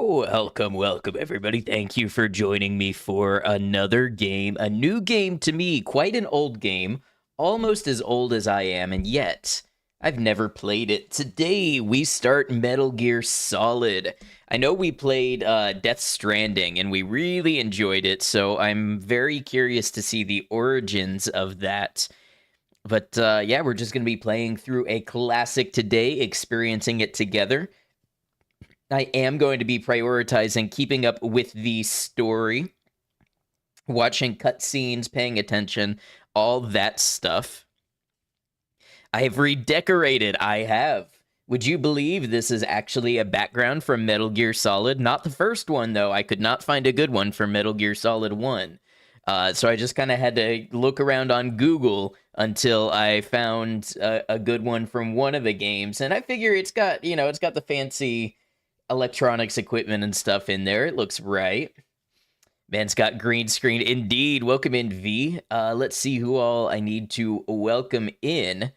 Welcome, welcome, everybody. Thank you for joining me for another game. A new game to me, quite an old game, almost as old as I am, and yet I've never played it. Today, we start Metal Gear Solid. I know we played Death Stranding, and we really enjoyed it, so I'm very curious to see the origins of that. But yeah, we're just going to be playing through a classic today, experiencing it together. I am going to be prioritizing keeping up with the story, watching cutscenes, paying attention, all that stuff. I have redecorated. I have. Would you believe this is actually a background from Metal Gear Solid? Not the first one, though. I could not find a good one for Metal Gear Solid 1. So I just kind of had to look around on Google until I found a good one from one of the games. And I figure it's got, it's got the fancy electronics equipment and stuff in there. It looks right. Man's got green screen. Indeed. Welcome in, V. Let's see who all I need to welcome in.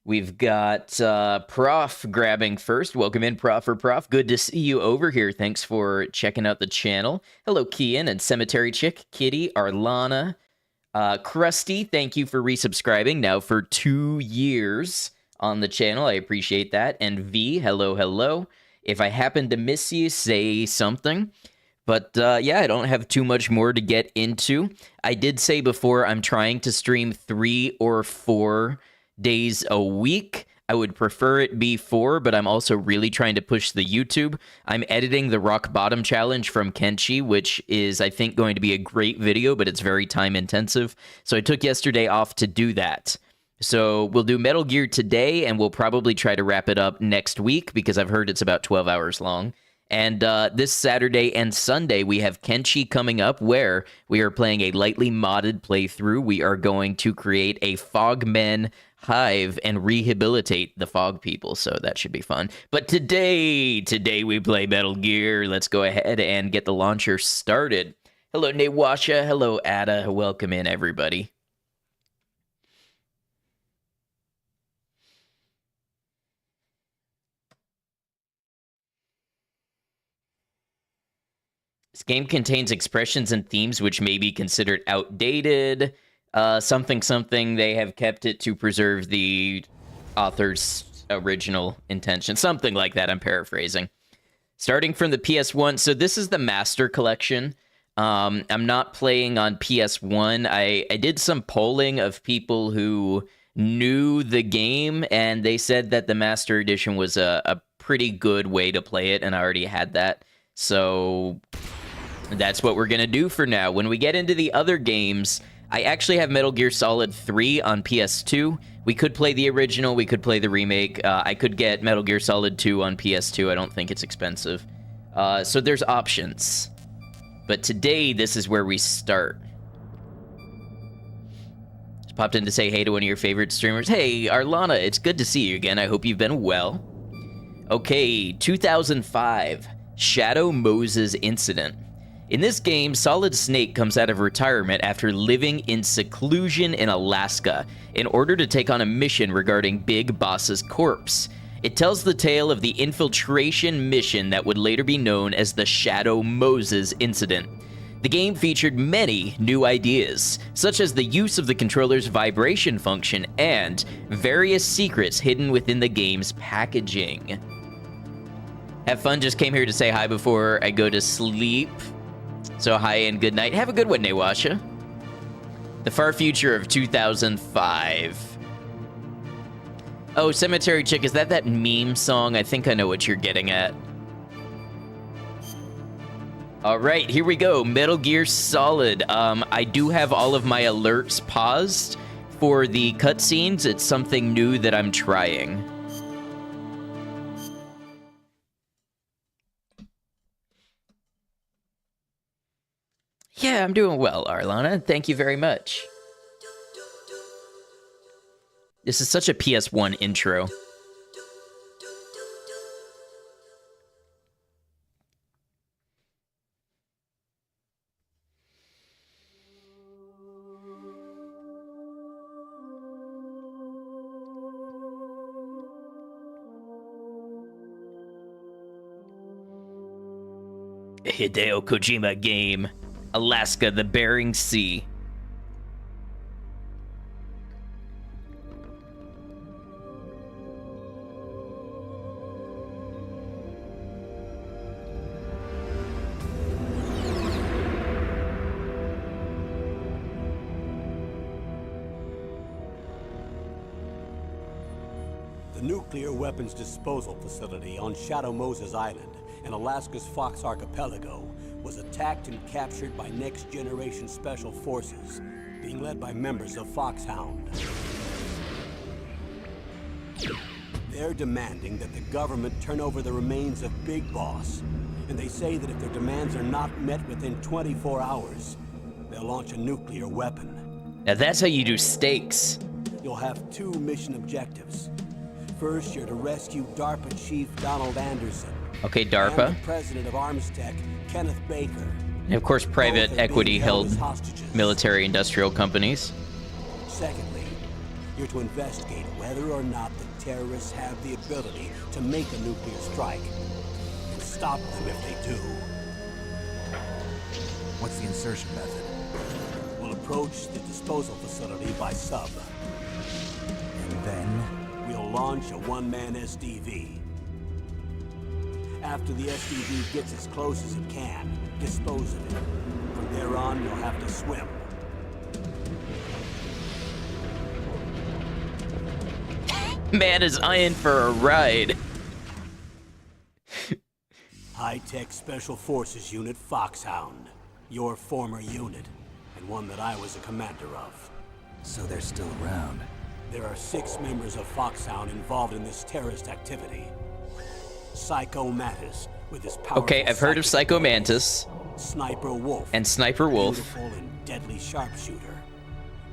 We've got Prof grabbing first. Welcome in, Prof or Prof. Good to see you over here. Thanks for checking out the channel. Hello, Kian and Cemetery Chick, Kitty, Arlana, Krusty. Thank you for resubscribing now for 2 years on the channel. I appreciate that. And V, hello, hello. If I happen to miss you, say something. But yeah, I don't have too much more to get into. I did say before I'm trying to stream 3 or 4 days a week. I would prefer it be 4, but I'm also really trying to push the YouTube. I'm editing the Rock Bottom Challenge from Kenshi, which is, I think, going to be a great video, but it's very time intensive. So I took yesterday off to do that. So we'll do Metal Gear today, and we'll probably try to wrap it up next week because I've heard it's about 12 hours long. And this Saturday and Sunday, we have Kenshi coming up, where we are playing a lightly modded playthrough. We are going to create a Fogmen hive and rehabilitate the fog people, so that should be fun. But today we play Metal Gear. Let's go ahead and get the launcher started. Hello, Nawasha. Hello, Ada. Welcome in, everybody. This game contains expressions and themes which may be considered outdated. Something they have kept it to preserve the author's original intention. Something like that, I'm paraphrasing. Starting from the PS1, so this is the Master Collection. I'm not playing on PS1. I did some polling of people who knew the game, and they said that the Master Edition was a pretty good way to play it, and I already had that. So that's what we're going to do for now. When we get into the other games, I actually have Metal Gear Solid 3 on PS2. We could play the original. We could play the remake. I could get Metal Gear Solid 2 on PS2. I don't think it's expensive. So there's options. But today, this is where we start. Just popped in to say hey to one of your favorite streamers. Hey, Arlana, it's good to see you again. I hope you've been well. Okay, 2005, Shadow Moses Incident. In this game, Solid Snake comes out of retirement after living in seclusion in Alaska in order to take on a mission regarding Big Boss's corpse. It tells the tale of the infiltration mission that would later be known as the Shadow Moses Incident. The game featured many new ideas, such as the use of the controller's vibration function and various secrets hidden within the game's packaging. Have fun, just came here to say hi before I go to sleep. So hi and good night. Have a good one, Nawasha. The far future of 2005. Oh, Cemetery Chick, is that meme song? I think I know what you're getting at. All right, here we go. Metal Gear Solid. I do have all of my alerts paused for the cutscenes. It's something new that I'm trying. Yeah, I'm doing well, Arlana. Thank you very much. This is such a PS1 intro. Hideo Kojima game. Alaska, the Bering Sea. The nuclear weapons disposal facility on Shadow Moses Island in Alaska's Fox Archipelago was attacked and captured by Next Generation Special Forces, being led by members of Foxhound. They're demanding that the government turn over the remains of Big Boss, and they say that if their demands are not met within 24 hours, they'll launch a nuclear weapon. Now that's how you do stakes. You'll have two mission objectives. First, you're to rescue DARPA Chief Donald Anderson. Okay, DARPA. And the president of ArmsTech, Kenneth Baker. And of course, private equity-held military-industrial companies. Secondly, you're to investigate whether or not the terrorists have the ability to make a nuclear strike, and stop them if they do. What's the insertion method? We'll approach the disposal facility by sub. And then? We'll launch a one-man SDV. After the SDV gets as close as it can, dispose of it. From there on, you'll have to swim. Man is in for a ride. High-Tech Special Forces Unit Foxhound. Your former unit, and one that I was a commander of. So they're still around. There are 6 members of Foxhound involved in this terrorist activity. Psycho Mantis, with his powerful Okay, I've heard of Psycho Mantis. Sniper Wolf. And Sniper Wolf. Beautiful and deadly sharpshooter.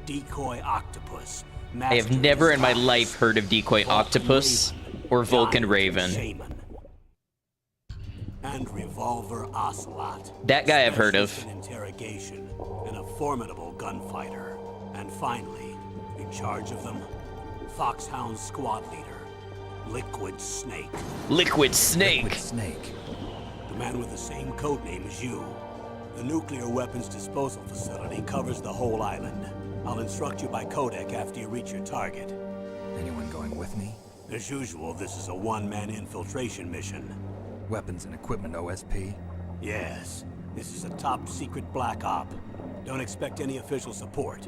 Decoy Octopus. I have never in my life heard of Decoy Octopus or Vulcan Raven. And Revolver Ocelot. That guy I've heard of. Interrogation and a formidable gunfighter. And finally, in charge of them, Foxhound squad leader, Liquid Snake. Liquid Snake. Liquid Snake. The man with the same codename as you. The nuclear weapons disposal facility covers the whole island. I'll instruct you by codec after you reach your target. Anyone going with me? As usual, this is a one-man infiltration mission. Weapons and equipment OSP? Yes. This is a top-secret black op. Don't expect any official support.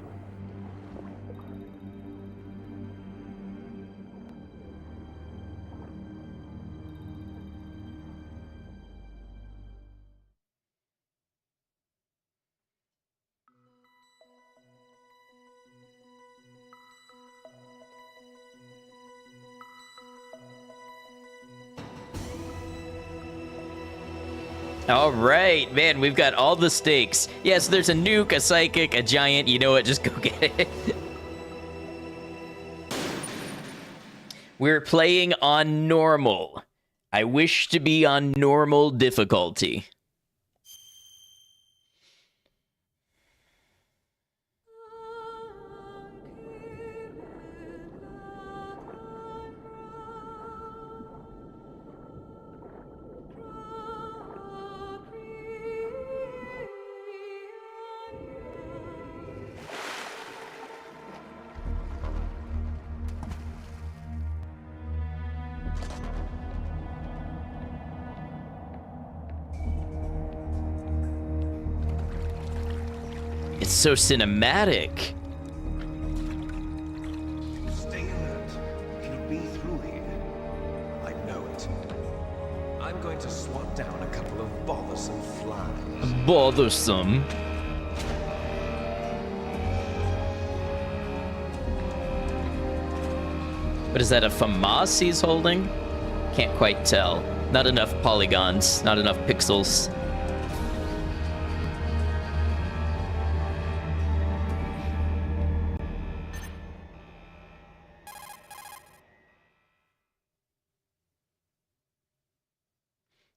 All right, man, we've got all the stakes. Yes, there's a nuke, a psychic, a giant. You know what? Just go get it. We're playing on normal. I wish to be on normal difficulty. It's so cinematic. Stay alert. It'll be through here. I know it. I'm going to swat down a couple of bothersome flies. Bothersome. But is that a FAMAS he's holding? Can't quite tell. Not enough polygons, not enough pixels.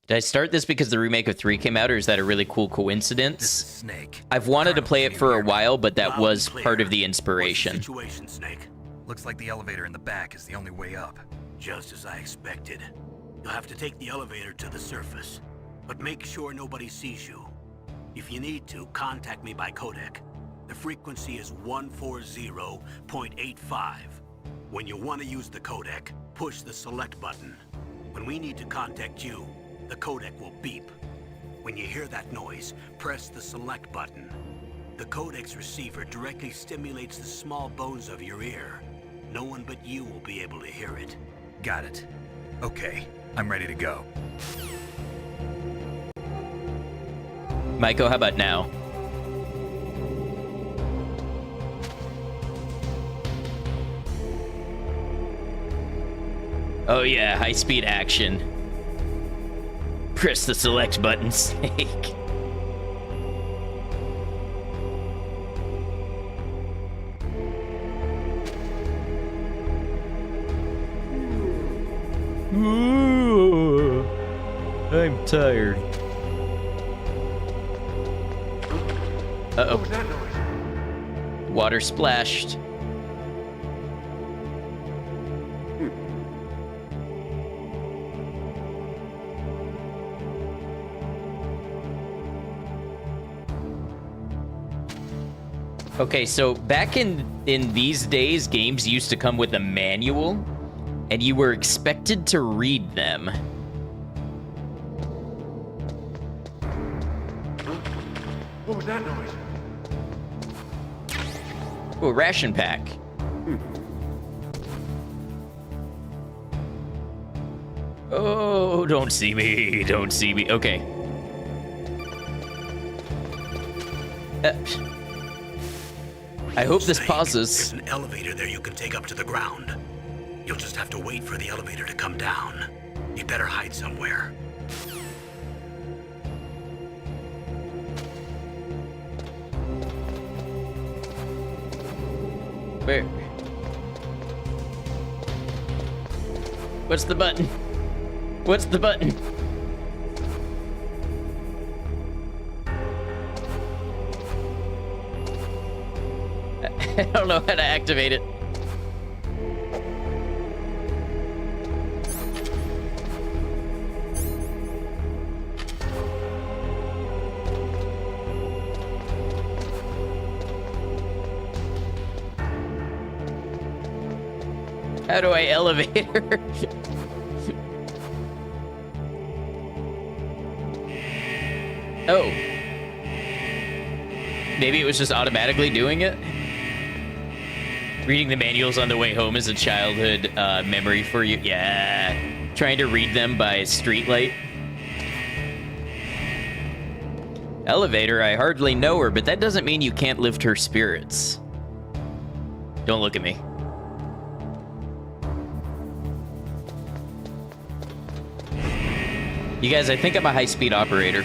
Did I start this because the remake of 3 came out, or is that a really cool coincidence? This is Snake. I've wanted to play it for a while, but that was Clear. part of the What's the inspiration. situation, Snake? Looks like the elevator in the back is the only way up. Just as I expected. You'll have to take the elevator to the surface. but make sure nobody sees you. If you need to, contact me by codec. The frequency is 140.85. When you want to use the codec, push the select button. When we need to contact you, the codec will beep. When you hear that noise, press the select button. The codec's receiver directly stimulates the small bones of your ear. No one but you will be able to hear it. Got it. Okay, I'm ready to go. Maiko, how about now? Oh yeah, high-speed action. Press the select button, Snake. Ooh, I'm tired. Uh-oh. What was that noise? Water splashed. Okay, so back in these days, games used to come with a manual, and you were expected to read them. What was that noise? Oh, ration pack. Oh, don't see me, don't see me. Okay. I hope this Snake, pauses. There's an elevator there you can take up to the ground. You'll just have to wait for the elevator to come down. You better hide somewhere. Where? What's the button? What's the button? I don't know how to activate it. How do I elevate her? Oh. Maybe it was just automatically doing it? Reading the manuals on the way home is a childhood memory for you. Yeah. Trying to read them by streetlight. Elevator, I hardly know her, but that doesn't mean you can't lift her spirits. Don't look at me. You guys, I think I'm a high-speed operator.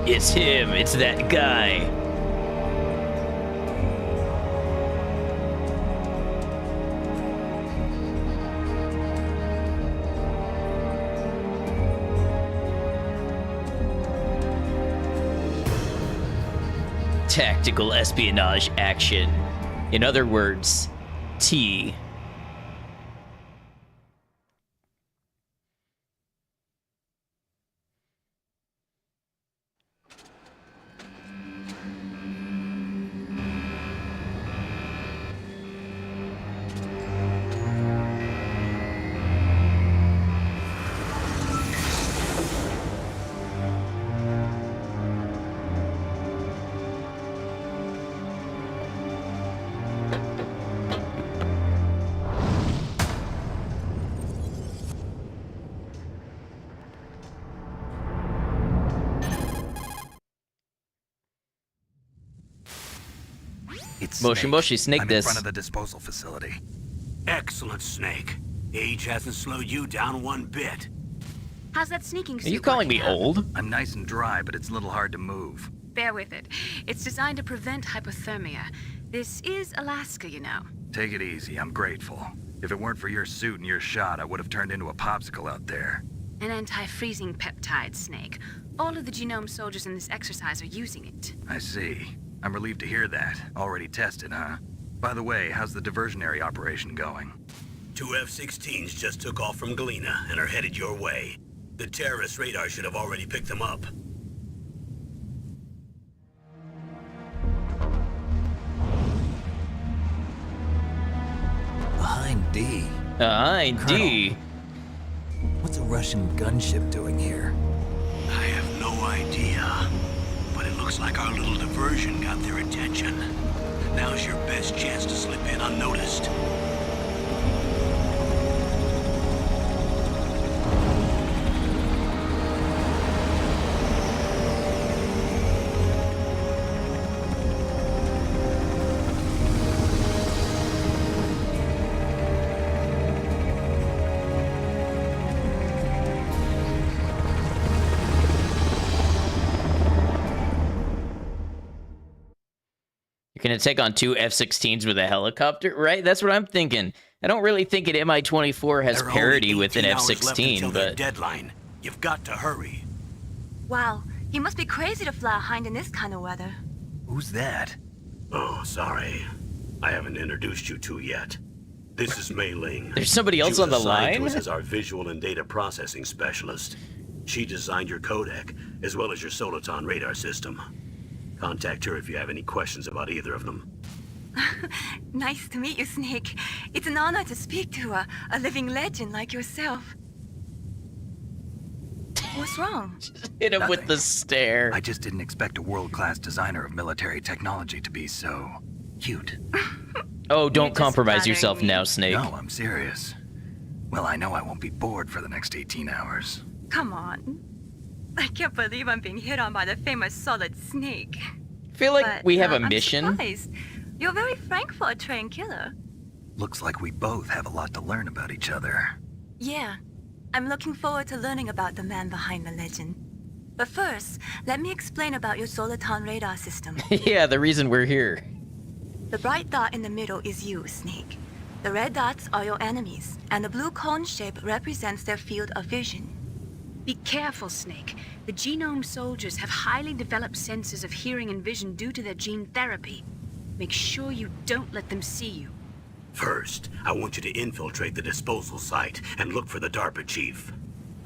It's him, it's that guy. Tactical espionage action. In other words, T. It's Moshi Snake. Moshi, Snake I'm this. in front of the disposal facility. Excellent, Snake. Age hasn't slowed you down one bit. How's that sneaking suit Are you calling me working out? old? I'm nice and dry, but it's a little hard to move. Bear with it. It's designed to prevent hypothermia. This is Alaska, you know. Take it easy, I'm grateful. If it weren't for your suit and your shot, I would have turned into a popsicle out there. An anti-freezing peptide, Snake. All of the genome soldiers in this exercise are using it. I see. I'm relieved to hear that. Already tested, huh? By the way, how's the diversionary operation going? 2 F-16s just took off from Galena and are headed your way. The terrorist radar should have already picked them up. Behind D. D. What's a Russian gunship doing here? I have no idea, but it looks like our little diversion got their attention. Now's your best chance to slip in unnoticed. You're gonna take on 2 F-16s with a helicopter, right? That's what I'm thinking. I don't really think an Mi-24 has There are parity only with an 18 hours left F-16, until their but deadline. You've got to hurry. Wow, you must be crazy to fly a Hind in this kind of weather. Who's that? Oh, sorry. I haven't introduced you two yet. This is Mei Ling. there's somebody else She on was the assigned to line? us as our visual and data processing specialist. She designed your codec, as well as your Soliton radar system. Contact her if you have any questions about either of them. Nice to meet you, Snake. It's an honor to speak to a living legend like yourself. What's wrong? Hit him with Nothing. the stare. I just didn't expect a world-class designer of military technology to be so cute. Oh, You're don't just compromise flattering yourself me. now, Snake. No, I'm serious. Well, I know I won't be bored for the next 18 hours. Come on. I can't believe I'm being hit on by the famous Solid Snake. I feel like But, we have a I'm mission. surprised. You're very frank for a trained killer. Looks like we both have a lot to learn about each other. Yeah, I'm looking forward to learning about the man behind the legend. But first, let me explain about your Soliton radar system. Yeah, the reason we're here. The bright dot in the middle is you, Snake. The red dots are your enemies, and the blue cone shape represents their field of vision. Be careful, Snake. The genome soldiers have highly developed senses of hearing and vision due to their gene therapy. Make sure you don't let them see you. First, I want you to infiltrate the disposal site and look for the DARPA chief.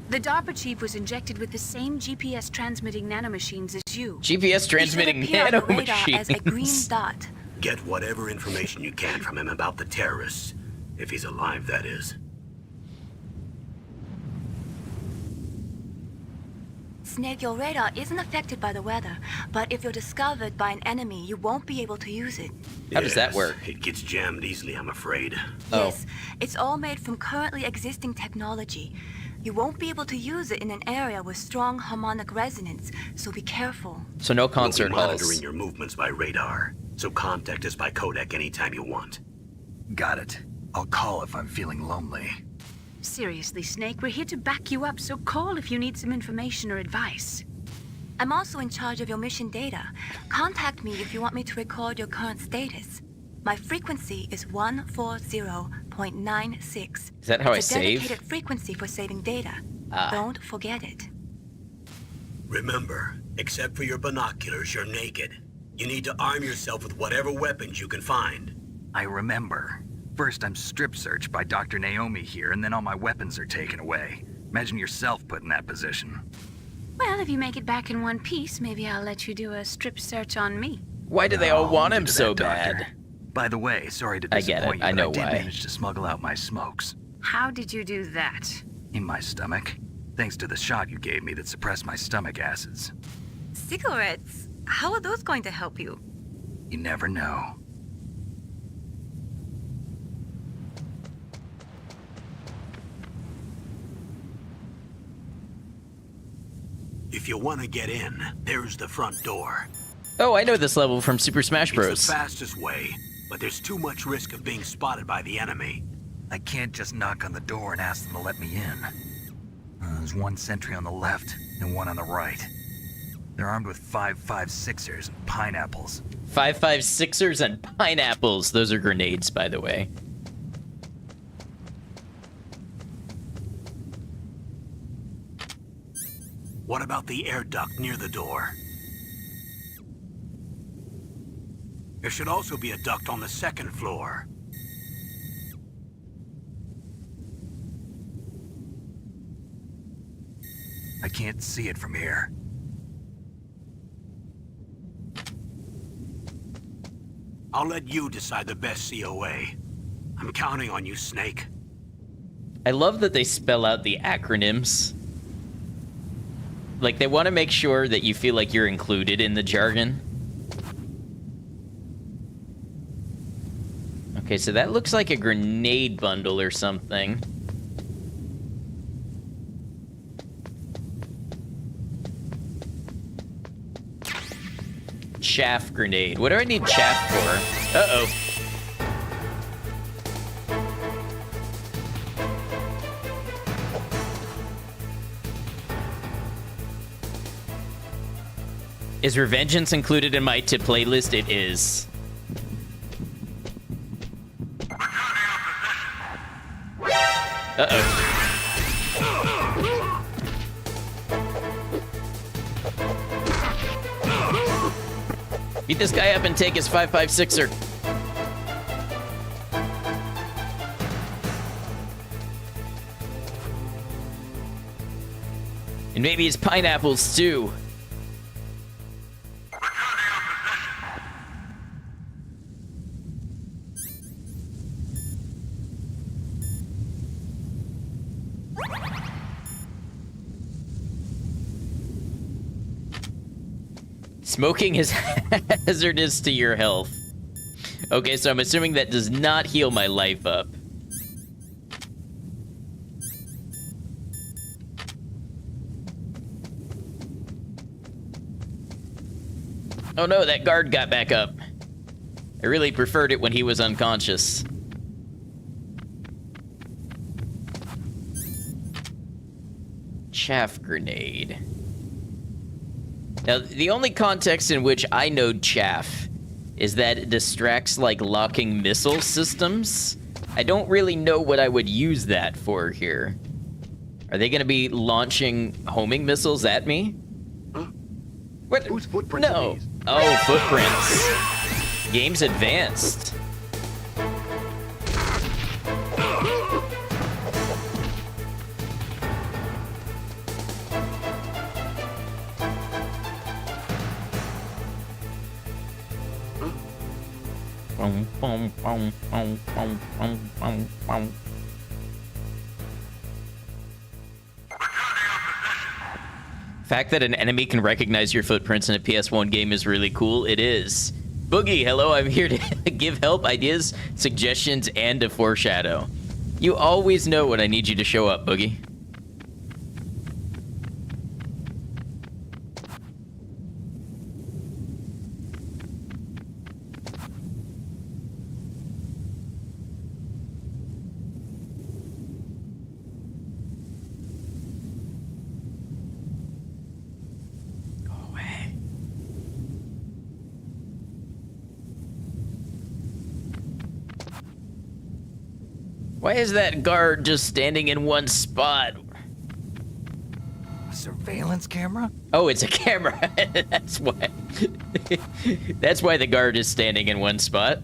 The DARPA chief was injected with the same GPS transmitting nanomachines as you. GPS transmitting He should appear on the radar as a green nanomachines. dot. Get whatever information you can from him about the terrorists. If he's alive, that is. Snake, your radar isn't affected by the weather, but if you're discovered by an enemy, you won't be able to use it. How does that Yes, work? It gets jammed easily, I'm afraid. Oh. Yes, it's all made from currently existing technology. You won't be able to use it in an area with strong harmonic resonance, so be careful. So no concert We'll be monitoring halls. your movements by radar, so contact us by codec anytime you want. Got it. I'll call if I'm feeling lonely. Seriously, Snake, we're here to back you up, so call if you need some information or advice. I'm also in charge of your mission data. Contact me if you want me to record your current status. My frequency is 140.96. Is that how I It's a save? dedicated frequency for saving data. Ah. Don't forget it. Remember, except for your binoculars, you're naked. You need to arm yourself with whatever weapons you can find. I remember. First, I'm strip searched by Dr. Naomi here, and then all my weapons are taken away. Imagine yourself put in that position. Well, if you make it back in one piece, maybe I'll let you do a strip search on me. Why do they all No, want leave him it to so that, Doctor. bad? By the way, sorry to I get disappoint it. you, I but know I did why. manage to smuggle out my smokes. How did you do that? In my stomach. Thanks to the shot you gave me that suppressed my stomach acids. Cigarettes? How are those going to help you? You never know. If you want to get in, there's the front door. Oh, I know this level from Super Smash It's Bros. the fastest way, but there's too much risk of being spotted by the enemy. I can't just knock on the door and ask them to let me in. There's one sentry on the left and one on the right. They're armed with 5.56ers and pineapples. 5.56ers and pineapples. Those are grenades, by the way. What about the air duct near the door? There should also be a duct on the second floor. I can't see it from here. I'll let you decide the best COA. I'm counting on you, Snake. I love that they spell out the acronyms. Like, they want to make sure that you feel like you're included in the jargon. Okay, so that looks like a grenade bundle or something. Chaff grenade. What do I need chaff for? Uh-oh. Is Revengeance included in my tip playlist? It is. Uh-oh. Beat this guy up and take his 5.56er. And maybe his pineapples too. Smoking is hazardous to your health. Okay, so I'm assuming that does not heal my life up. Oh no, that guard got back up. I really preferred it when he was unconscious. Chaff grenade. Now, the only context in which I know chaff is that it distracts, like, locking missile systems. I don't really know what I would use that for here. Are they going to be launching homing missiles at me? Huh? What? Whose footprints are No. these? Oh, footprints. Game's advanced. Fact that an enemy can recognize your footprints in a PS1 game is really cool. It is. Boogie, hello, I'm here to give help, ideas, suggestions, and a foreshadow. You always know when I need you to show up, Boogie. Why is that guard just standing in one spot? A surveillance camera? Oh, it's a camera. That's why. That's why the guard is standing in one spot.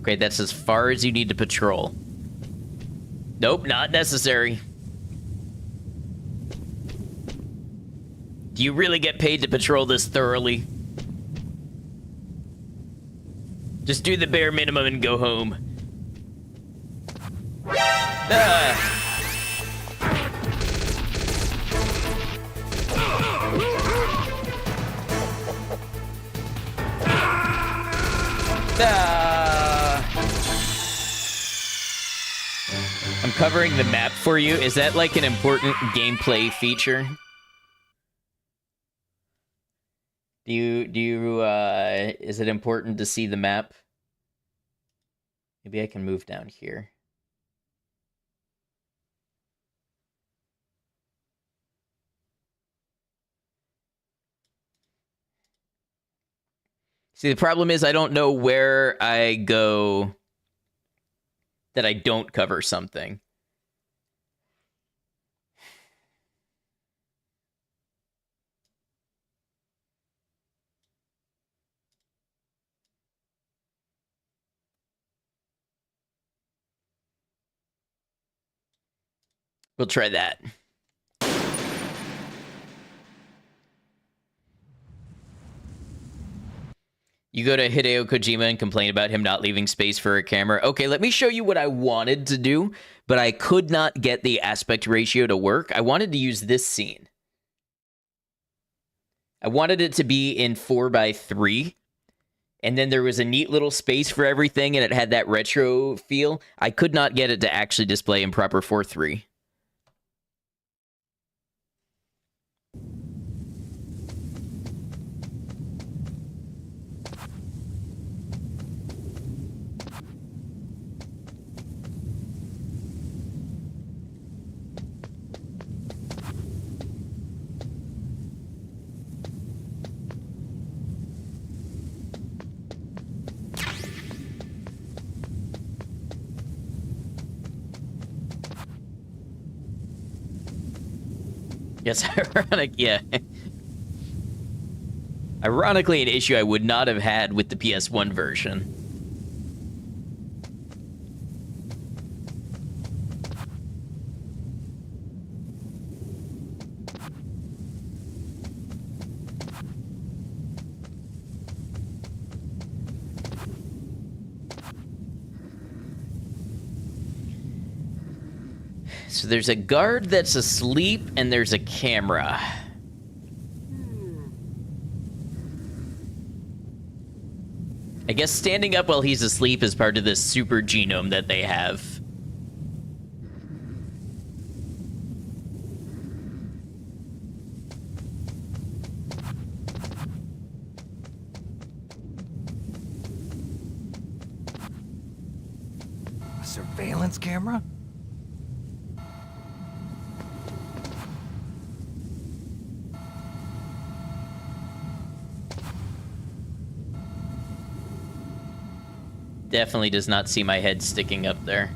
Okay, that's as far as you need to patrol. Nope, not necessary. Do you really get paid to patrol this thoroughly? Just do the bare minimum and go home. Ah. Ah. I'm covering the map for you. Is that like an important gameplay feature? Is it important to see the map? Maybe I can move down here. See, the problem is I don't know where I go that I don't cover something. We'll try that. You go to Hideo Kojima and complain about him not leaving space for a camera. Okay, let me show you what I wanted to do, but I could not get the aspect ratio to work. I wanted to use this scene. I wanted it to be in 4:3, and then there was a neat little space for everything, and it had that retro feel. I could not get it to actually display in proper 4:3. Yes, ironic, yeah. Ironically, an issue I would not have had with the PS1 version. So there's a guard that's asleep, and there's a camera. I guess standing up while he's asleep is part of this super genome that they have. A surveillance camera? Definitely does not see my head sticking up there.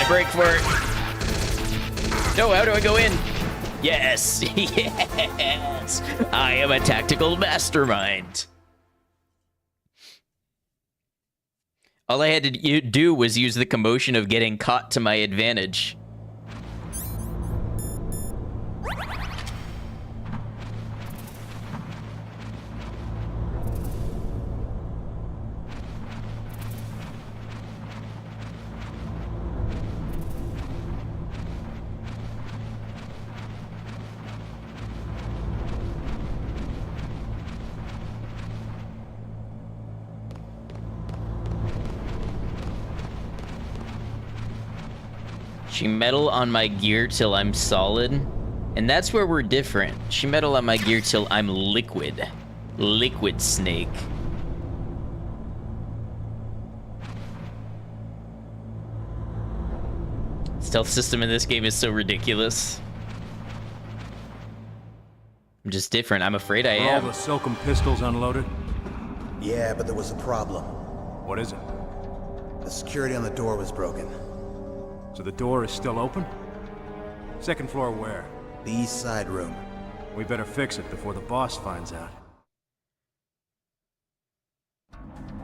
Break for it. No, how do I go in? Yes, yes. I am a tactical mastermind. All I had to do was use the commotion of getting caught to my advantage. She metal on my gear till I'm solid. And that's where we're different. She metal on my gear till I'm liquid. Liquid Snake. Stealth system in this game is so ridiculous. I'm just different. I'm afraid I am. All the Silcom pistols unloaded? Yeah, but there was a problem. What is it? The security on the door was broken. So the door is still open? Second floor where? The east side room. We better fix it before the boss finds out.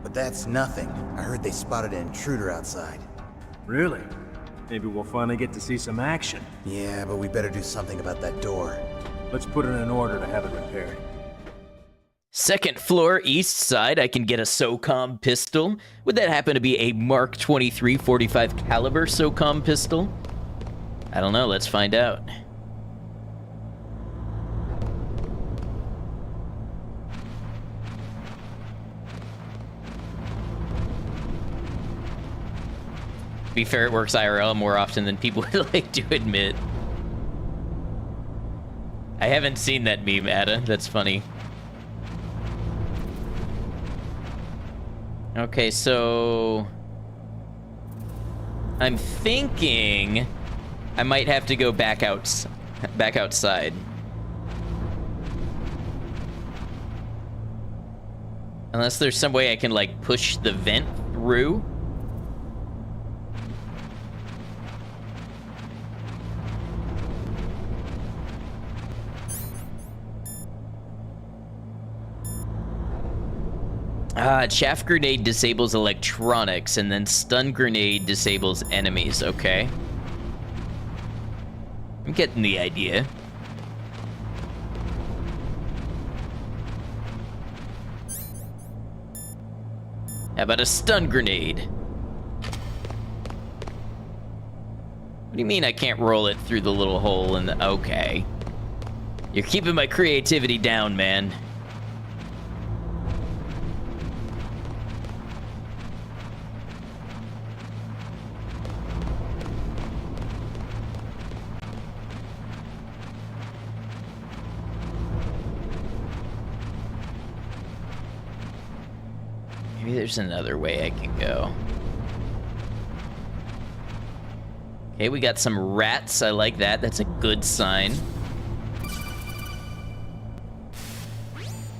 But that's nothing. I heard they spotted an intruder outside. Really? Maybe we'll finally get to see some action. Yeah, but we better do something about that door. Let's put in an order to have it repaired. Second floor, east side, I can get a SOCOM pistol. Would that happen to be a Mark 23 45 caliber SOCOM pistol? I don't know, let's find out. To be fair, it works IRL more often than people would like to admit. I haven't seen that meme, Ada. That's funny. Okay, so... I'm thinking I might have to go back outside. Unless there's some way I can, like, push the vent through. Chaff grenade disables electronics, and then stun grenade disables enemies. Okay. I'm getting the idea. How about a stun grenade? What do you mean I can't roll it through the little hole in the... Okay. You're keeping my creativity down, man. Maybe there's another way I can go. Okay, we got some rats. I like that. That's a good sign.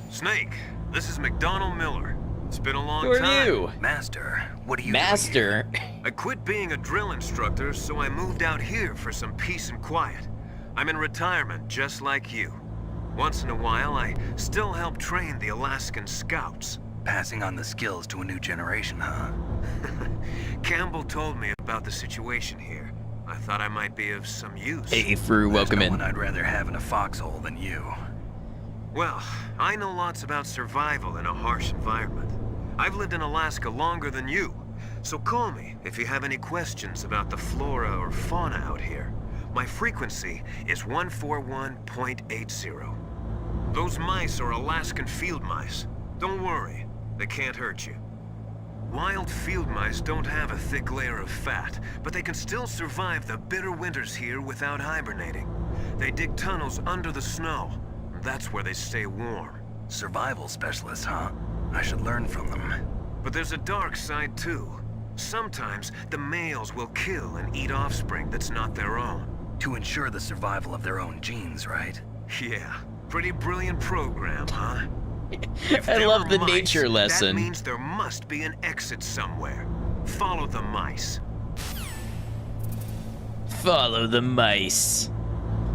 Snake, this is McDonald Miller. It's been a long Who are time. you? Master, what are you Master? doing here? I quit being a drill instructor, so I moved out here for some peace and quiet. I'm in retirement, just like you. Once in a while, I still help train the Alaskan Scouts. Passing on the skills to a new generation, huh? Campbell told me about the situation here. I thought I might be of some use. Hey, Fru, welcome There's no in. one I'd rather have in a foxhole than you. Well, I know lots about survival in a harsh environment. I've lived in Alaska longer than you, so call me if you have any questions about the flora or fauna out here. My frequency is 141.80. Those mice are Alaskan field mice. Don't worry, they can't hurt you. Wild field mice don't have a thick layer of fat, but they can still survive the bitter winters here without hibernating. They dig tunnels under the snow. That's where they stay warm. Survival specialists, huh? I should learn from them. But there's a dark side too. Sometimes the males will kill and eat offspring that's not their own. To ensure the survival of their own genes, right? Yeah, pretty brilliant program, huh? I love the mice, nature lesson. That means there must be an exit somewhere. Follow the mice. Follow the mice.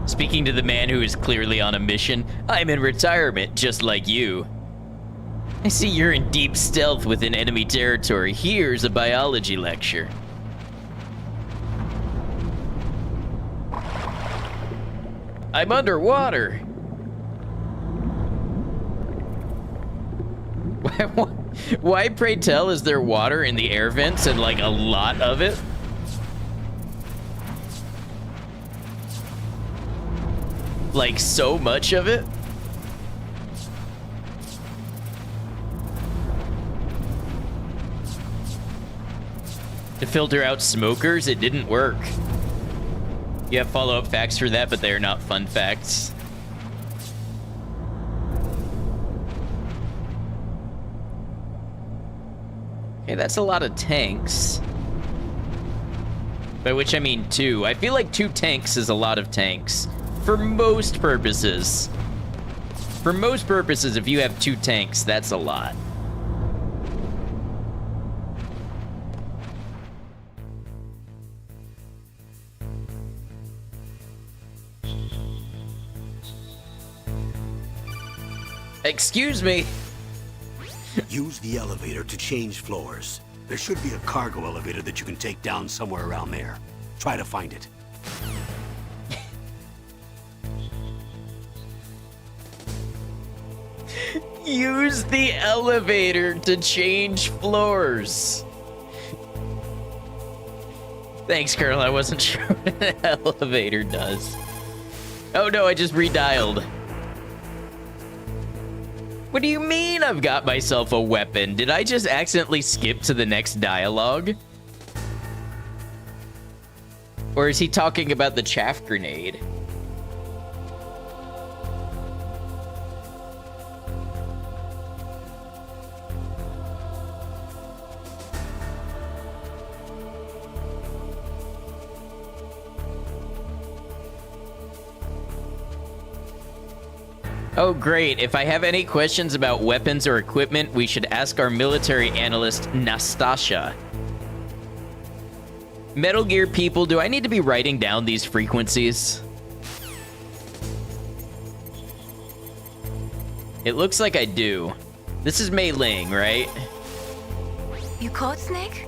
Speaking to the man who is clearly on a mission, I'm in retirement, just like you. I see you're in deep stealth within enemy territory. Here's a biology lecture. I'm underwater. Why, pray tell, is there water in the air vents and, like, a lot of it? Like, so much of it? To filter out smokers, it didn't work. You have follow-up facts for that, but they are not fun facts. Okay, that's a lot of tanks. By which I mean 2. I feel like 2 tanks is a lot of tanks. For most purposes. For most purposes, if you have 2 tanks, that's a lot. Excuse me. Use the elevator to change floors. There should be a cargo elevator that you can take down somewhere around there. Try to find it. Use the elevator to change floors. Thanks, Colonel. I wasn't sure what an elevator does. Oh no, I just redialed. What do you mean I've got myself a weapon? Did I just accidentally skip to the next dialogue? Or is he talking about the chaff grenade? Oh, great. If I have any questions about weapons or equipment, we should ask our military analyst, Nastasha. Metal Gear people, do I need to be writing down these frequencies? It looks like I do. This is Mei Ling, right? You caught Snake?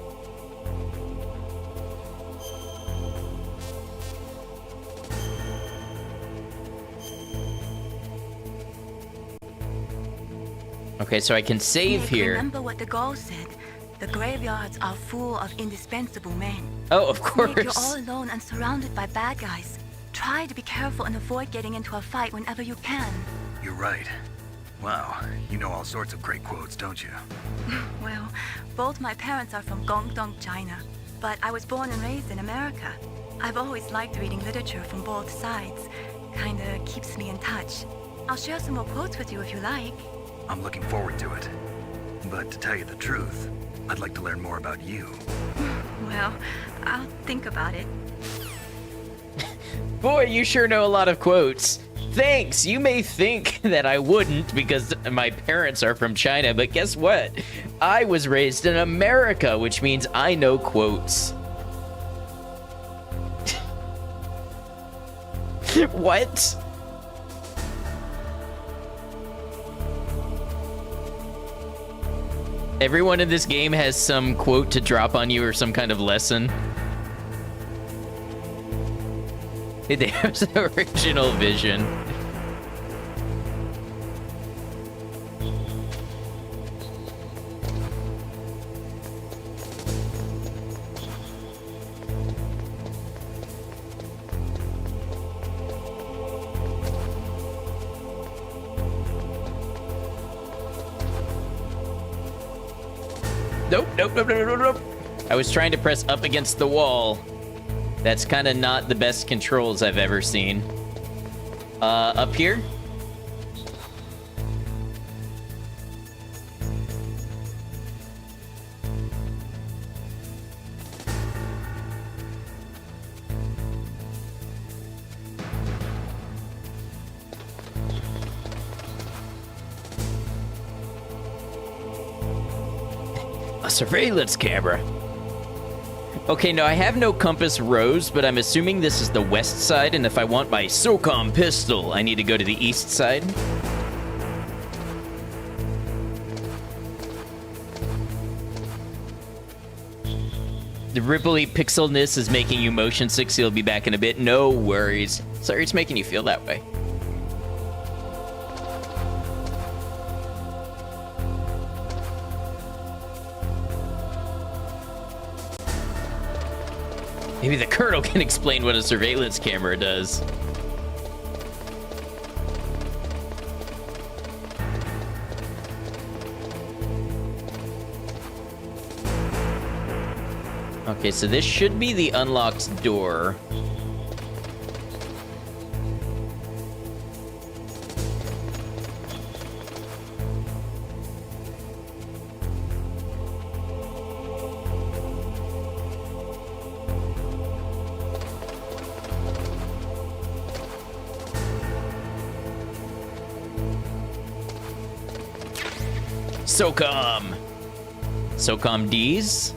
Okay, so I can save Snake, here. Remember what the Gaul said. The graveyards are full of indispensable men. Oh, of Snake, you're course. all alone and surrounded by bad guys. Try to be careful and avoid getting into a fight whenever you can. You're right. Wow, you know all sorts of great quotes, don't you? Well, both my parents are from Guangdong, China, but I was born and raised in America. I've always liked reading literature from both sides. Kinda keeps me in touch. I'll share some more quotes with you if you like. I'm looking forward to it. But to tell you the truth, I'd like to learn more about you. Well, I'll think about it. Boy, you sure know a lot of quotes. Thanks. You may think that I wouldn't because my parents are from China, but guess what? I was raised in America, which means I know quotes. What? Everyone in this game has some quote to drop on you or some kind of lesson. They have the original vision. Nope. I was trying to press up against the wall. That's kind of not the best controls I've ever seen. Up here? A surveillance camera. Okay, no, I have no compass rose, but I'm assuming this is the west side, and if I want my SOCOM pistol, I need to go to the east side. The ripply pixelness is making you motion sick, so you'll be back in a bit. No worries. Sorry it's making you feel that way. Maybe the Colonel can explain what a surveillance camera does. Okay, so this should be the unlocked door. SOCOM. SOCOM Ds.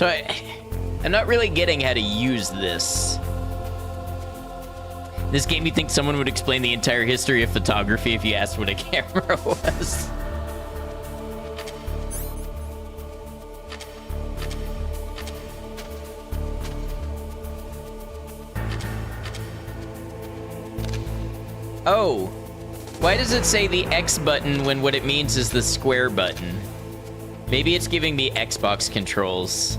So I'm not really getting how to use this. This game, you think someone would explain the entire history of photography if you asked what a camera was? Oh, why does it say the X button when what it means is the square button? Maybe it's giving me Xbox controls.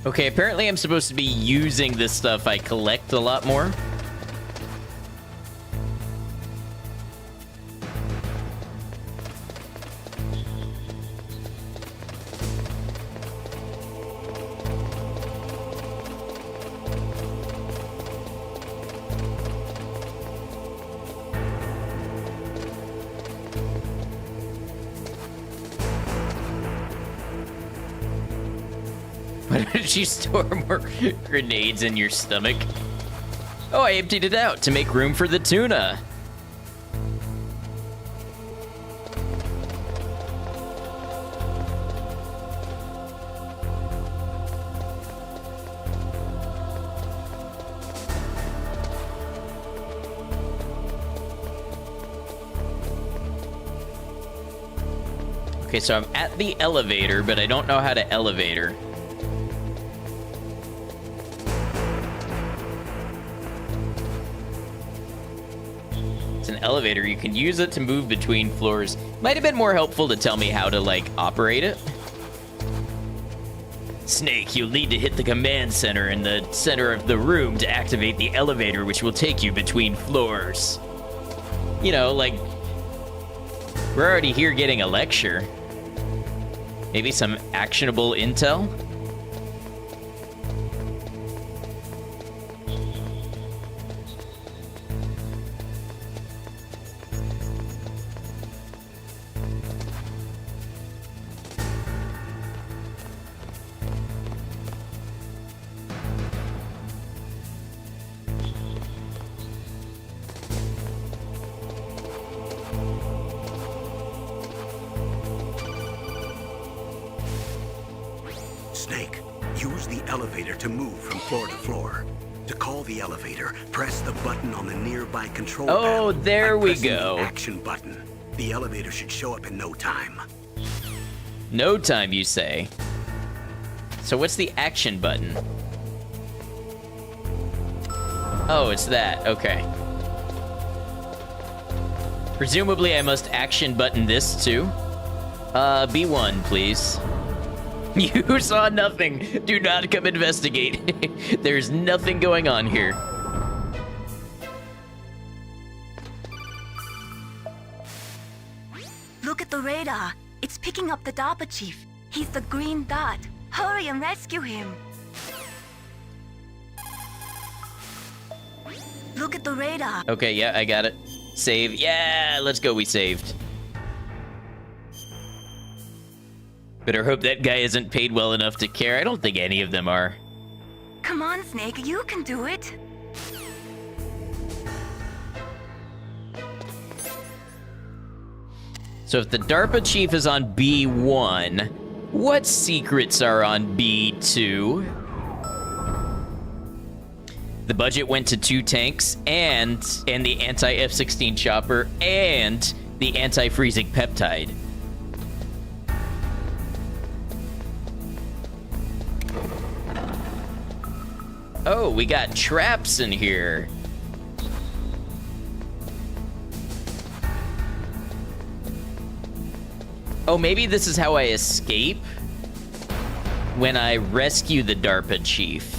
Okay, apparently I'm supposed to be using this stuff I collect a lot more. Why did you store more grenades in your stomach? Oh, I emptied it out to make room for the tuna. Okay, so I'm at the elevator, but I don't know how to elevator. Elevator, you can use it to move between floors. Might have been more helpful to tell me how to, like, operate it. Snake, you'll need to hit the command center in the center of the room to activate the elevator, which will take you between floors. You know, like, we're already here getting a lecture. Maybe some actionable intel? Snake, use the elevator to move from floor to floor. To call the elevator, press the button on the nearby control panel. Oh, there by we pressing go. The action button. The elevator should show up in no time. No time, you say? So what's the action button? Oh, it's that. Okay. Presumably, I must action button this too. B1, please. You saw nothing. Do not come investigate. There's nothing going on here. Look at the radar. It's picking up the DARPA chief. He's the green dot. Hurry and rescue him. Look at the radar. Okay, yeah, I got it. Save. Yeah, let's go. We saved. Better hope that guy isn't paid well enough to care. I don't think any of them are. Come on, Snake. You can do it. So if the DARPA chief is on B1, what secrets are on B2? The budget went to 2 tanks and the anti-F-16 chopper and the anti-freezing peptide. Oh, we got traps in here. Oh, maybe this is how I escape when I rescue the DARPA chief.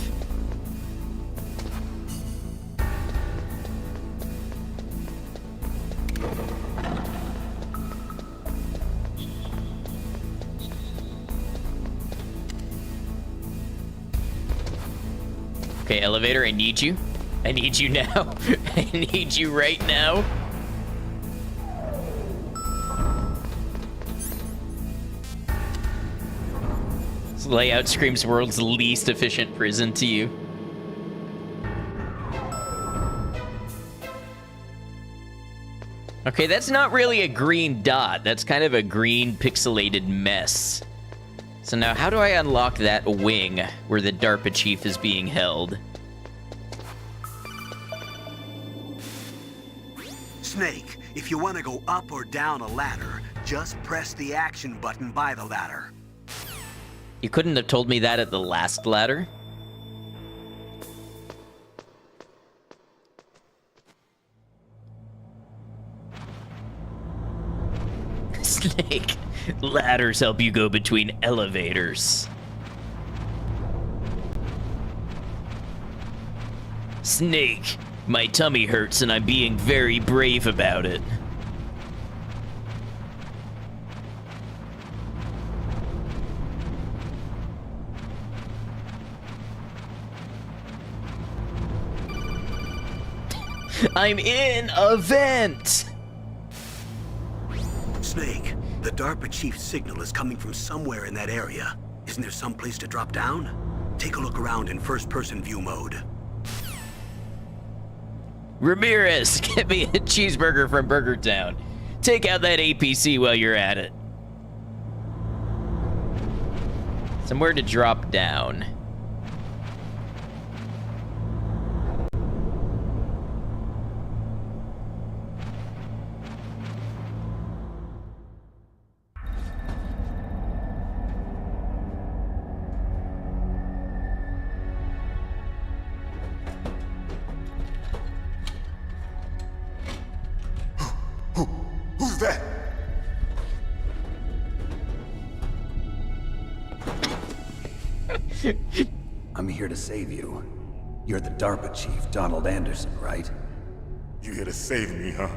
Okay, elevator, I need you. I need you now. I need you right now. This layout screams world's least efficient prison to you. Okay, that's not really a green dot. That's kind of a green pixelated mess. So now how do I unlock that wing where the DARPA chief is being held? Snake, if you want to go up or down a ladder, just press the action button by the ladder. You couldn't have told me that at the last ladder? Snake, ladders help you go between elevators. Snake, my tummy hurts and I'm being very brave about it. I'm in a vent! Snake, the DARPA chief's signal is coming from somewhere in that area. Isn't there some place to drop down? Take a look around in first-person view mode. Ramirez, get me a cheeseburger from Burger Town. Take out that APC while you're at it. Somewhere to drop down. Who's that? I'm here to save you. You're the DARPA chief, Donald Anderson, right? You here to save me, huh?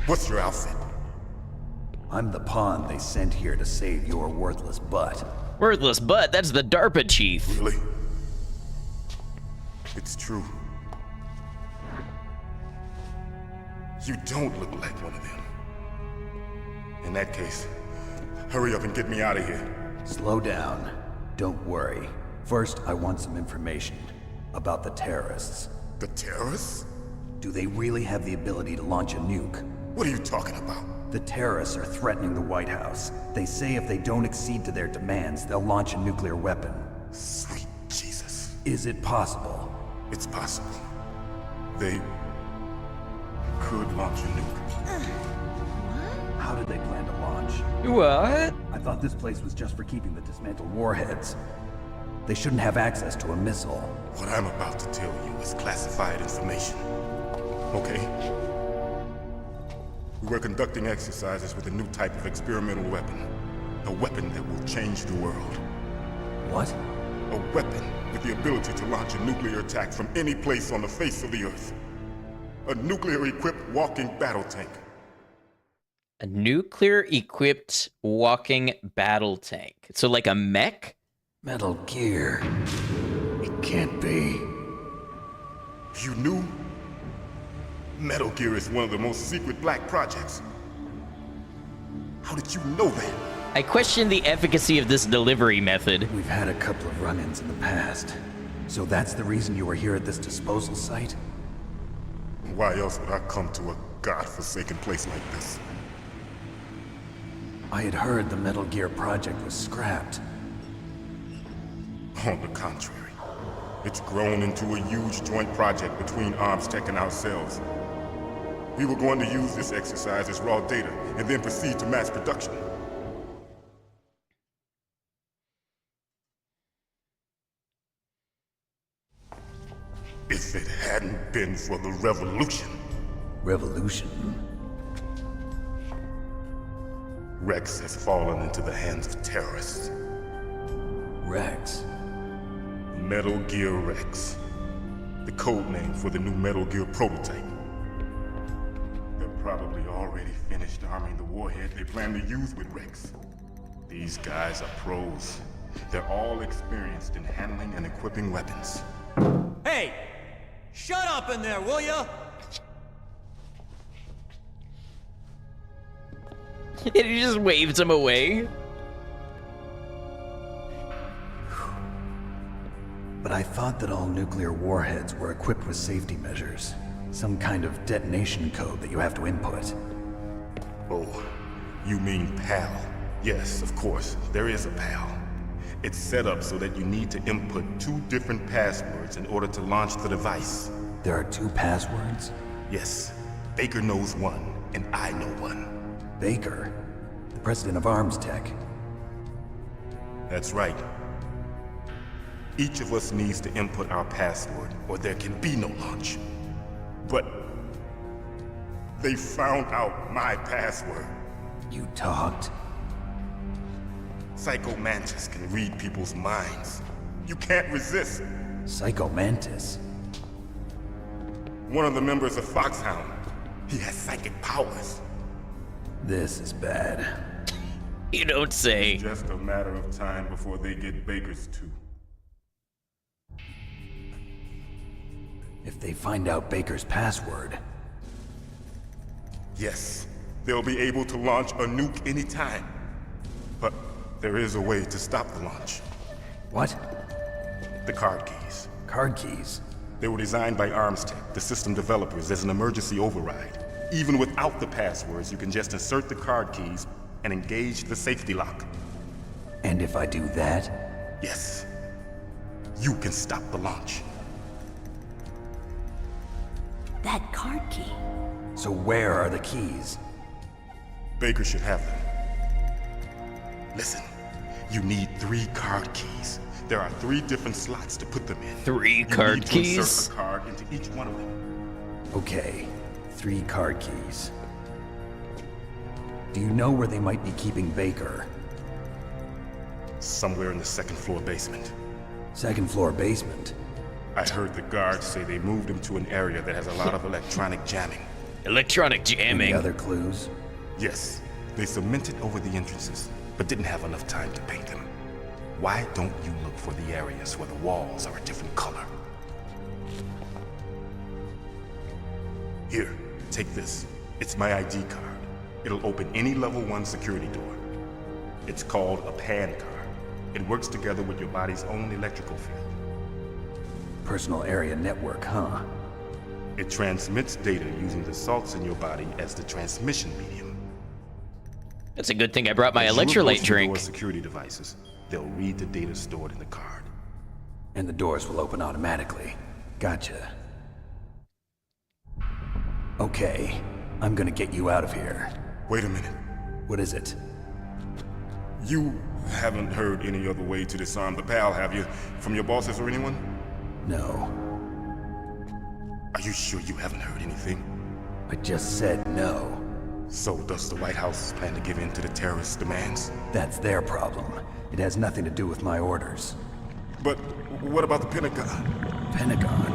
What's your outfit? I'm the pawn they sent here to save your worthless butt. Worthless butt? That's the DARPA chief. Really? It's true. You don't look like one of them. In that case, hurry up and get me out of here. Slow down. Don't worry. First, I want some information about the terrorists. The terrorists? Do they really have the ability to launch a nuke? What are you talking about? The terrorists are threatening the White House. They say if they don't accede to their demands, they'll launch a nuclear weapon. Sweet Jesus. Is it possible? It's possible. They could launch a nuke. How did they plan to launch? What? I thought this place was just for keeping the dismantled warheads. They shouldn't have access to a missile. What I'm about to tell you is classified information. Okay? We were conducting exercises with a new type of experimental weapon. A weapon that will change the world. What? A weapon with the ability to launch a nuclear attack from any place on the face of the Earth. A nuclear-equipped walking battle tank. A nuclear-equipped walking battle tank. So like a mech? Metal Gear. It can't be. You knew? Metal Gear is one of the most secret black projects. How did you know that? I question the efficacy of this delivery method. We've had a couple of run-ins in the past. So that's the reason you were here at this disposal site? Why else would I come to a godforsaken place like this? I had heard the Metal Gear project was scrapped. On the contrary, it's grown into a huge joint project between ArmsTech and ourselves. We were going to use this exercise as raw data and then proceed to mass production. If it hadn't been for the revolution. Revolution? Rex has fallen into the hands of terrorists. Rex? Metal Gear Rex. The code name for the new Metal Gear prototype. They're probably already finished arming the warhead they plan to use with Rex. These guys are pros. They're all experienced in handling and equipping weapons. Hey! Shut up in there, will ya? And he just waves him away. But I thought that all nuclear warheads were equipped with safety measures. Some kind of detonation code that you have to input. Oh, you mean PAL? Yes, of course, there is a PAL. It's set up so that you need to input 2 different passwords in order to launch the device. There are 2 passwords? Yes, Baker knows one, and I know one. Baker? The president of Arms Tech. That's right. Each of us needs to input our password, or there can be no launch. But they found out my password. You talked? Psycho Mantis can read people's minds. You can't resist. Psycho Mantis? One of the members of Foxhound. He has psychic powers. This is bad. You don't say. Just a matter of time before they get Baker's too. If they find out Baker's password... Yes, they'll be able to launch a nuke anytime. But there is a way to stop the launch. What? The card keys. Card keys? They were designed by ArmsTech, the system developers, as an emergency override. Even without the passwords, you can just insert the card keys and engage the safety lock. And if I do that? Yes. You can stop the launch. That card key. So where are the keys? Baker should have them. Listen, you need 3 card keys. There are 3 different slots to put them in. 3 card you need keys? To insert a card into each one of them. Okay, 3 card keys. Do you know where they might be keeping Baker? Somewhere in the 2nd floor basement. 2nd floor basement? I heard the guards say they moved him to an area that has a lot of electronic jamming. Electronic jamming? Any other clues? Yes. They cemented over the entrances, but didn't have enough time to paint them. Why don't you look for the areas where the walls are a different color? Here, take this. It's my ID card. It'll open any level 1 security door. It's called a PAN card. It works together with your body's own electrical field. Personal area network, huh? It transmits data using the salts in your body as the transmission medium. That's a good thing I brought my As you electrolyte approach the drink. door's security devices, they'll read the data stored in the card. And the doors will open automatically. Gotcha. Okay, I'm gonna get you out of here. Wait a minute. What is it? You haven't heard any other way to disarm the PAL, have you? From your bosses or anyone? No. Are you sure you haven't heard anything? I just said no. So does the White House plan to give in to the terrorists' demands? That's their problem. It has nothing to do with my orders. But what about the Pentagon? Pentagon?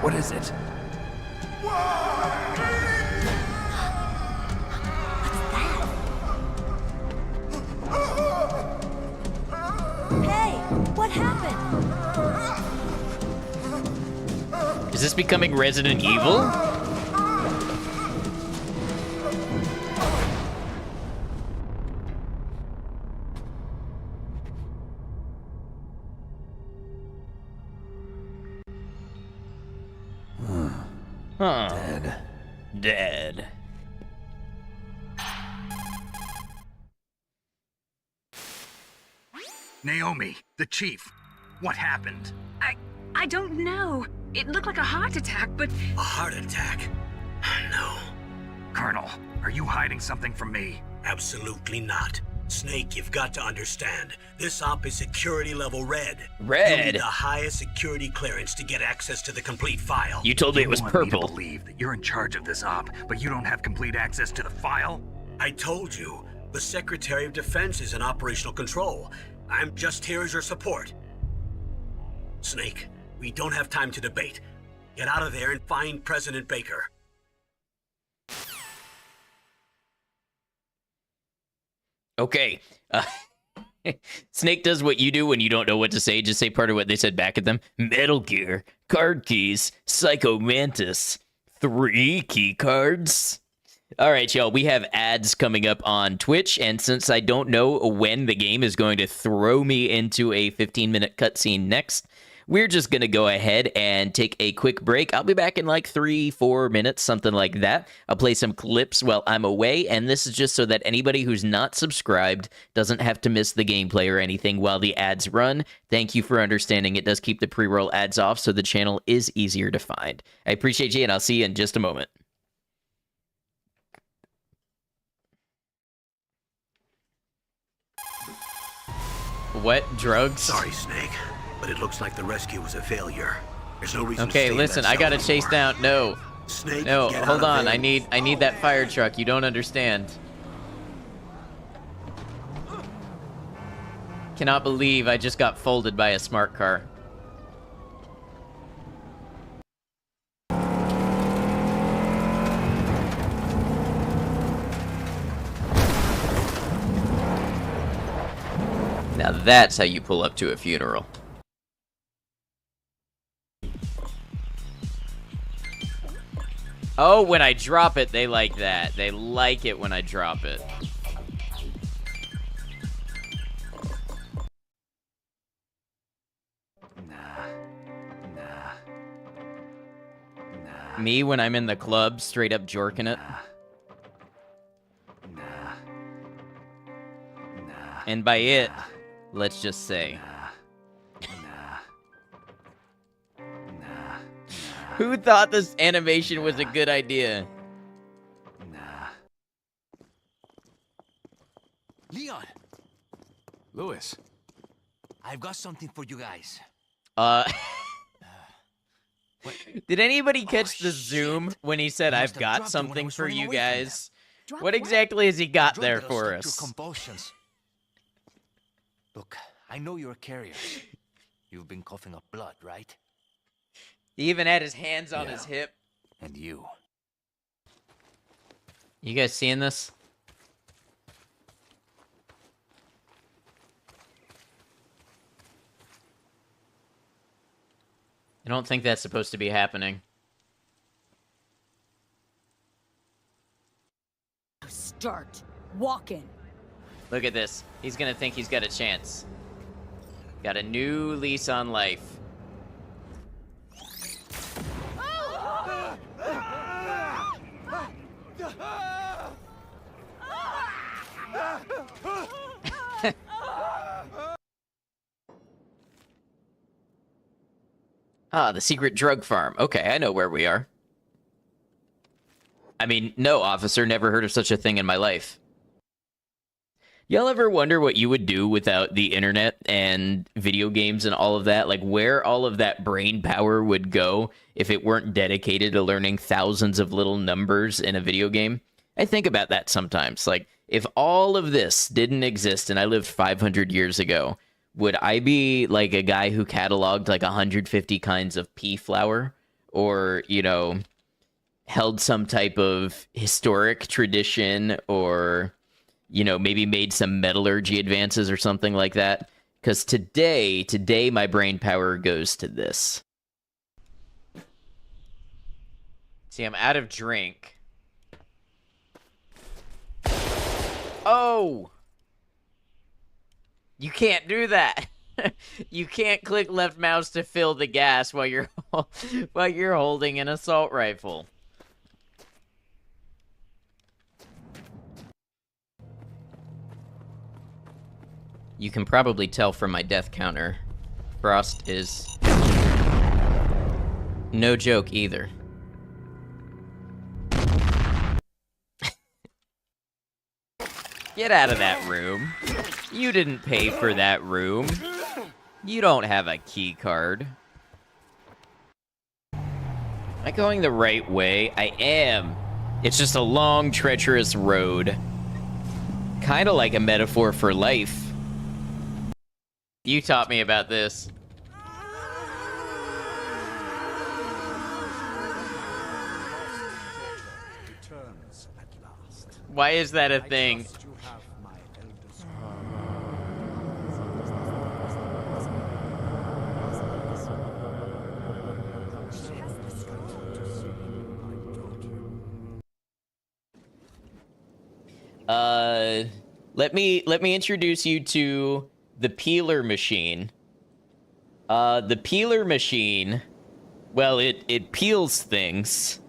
What is it? Hey, what happened? Is this becoming Resident Evil? Huh. Dead. Dead. Naomi, the chief. What happened? I don't know. It looked like a heart attack, but A heart attack? No, Colonel, are you hiding something from me? absolutely not. Snake, you've got to understand. This op is security level red. Red? You need the highest security clearance to get access to the complete file. You told me it was want me to purple. believe that you're in charge of this op, but you don't have complete access to the file? I told you, the Secretary of Defense is in operational control. I'm just here as your support. Snake, we don't have time to debate. Get out of there and find President Baker. Okay. Snake does what you do when you don't know what to say. Just say part of what they said back at them. Metal Gear, card keys, Psycho Mantis, 3 key cards. All right, y'all, we have ads coming up on Twitch, and since I don't know when the game is going to throw me into a 15-minute cutscene next, we're just going to go ahead and take a quick break. I'll be back in like 3-4 minutes, something like that. I'll play some clips while I'm away, and this is just so that anybody who's not subscribed doesn't have to miss the gameplay or anything while the ads run. Thank you for understanding. It does keep the pre-roll ads off, so the channel is easier to find. I appreciate you, and I'll see you in just a moment. What? Drugs? Sorry, Snake, but it looks like the rescue was a failure. There's no reason to Okay, stay in listen, that I cell gotta chase anymore. down. No. Snake, No, get hold out of on. there. I need that fire truck. You don't understand. Cannot believe I just got folded by a smart car. Now that's how you pull up to a funeral. Oh, when I drop it, they like that. They like it when I drop it. Me when I'm in the club, straight up jorking it. And by it, let's just say. Who thought this animation was a good idea? Leon! Louis, I've got something for you guys. Did anybody catch the zoom when he said, I've got something for you guys? What exactly has he got there for us? Convulsions. Look, I know you're a carrier. You've been coughing up blood, right? He even had his hands on his hip. And you. You guys seeing this? I don't think that's supposed to be happening. Start walking. Look at this. He's gonna think he's got a chance. Got a new lease on life. Ah, the secret drug farm. Okay, I know where we are. I mean, no, officer, never heard of such a thing in my life. Y'all ever wonder what you would do without the internet and video games and all of that? Like, where all of that brain power would go if it weren't dedicated to learning thousands of little numbers in a video game? I think about that sometimes. Like, if all of this didn't exist and I lived 500 years ago, would I be like a guy who cataloged like 150 kinds of pea flour? Or, you know, held some type of historic tradition, or, you know, maybe made some metallurgy advances or something like that? Because today my brain power goes to this. See, I'm out of drink. Oh! You can't do that. You can't click left mouse to fill the gas while you're holding an assault rifle. You can probably tell from my death counter, Frost is no joke either. Get out of that room. You didn't pay for that room. You don't have a key card. Am I going the right way? I am. It's just a long, treacherous road. Kind of like a metaphor for life. You taught me about this. Why is that a thing? Let me introduce you to the peeler machine. The peeler machine, well, it peels things.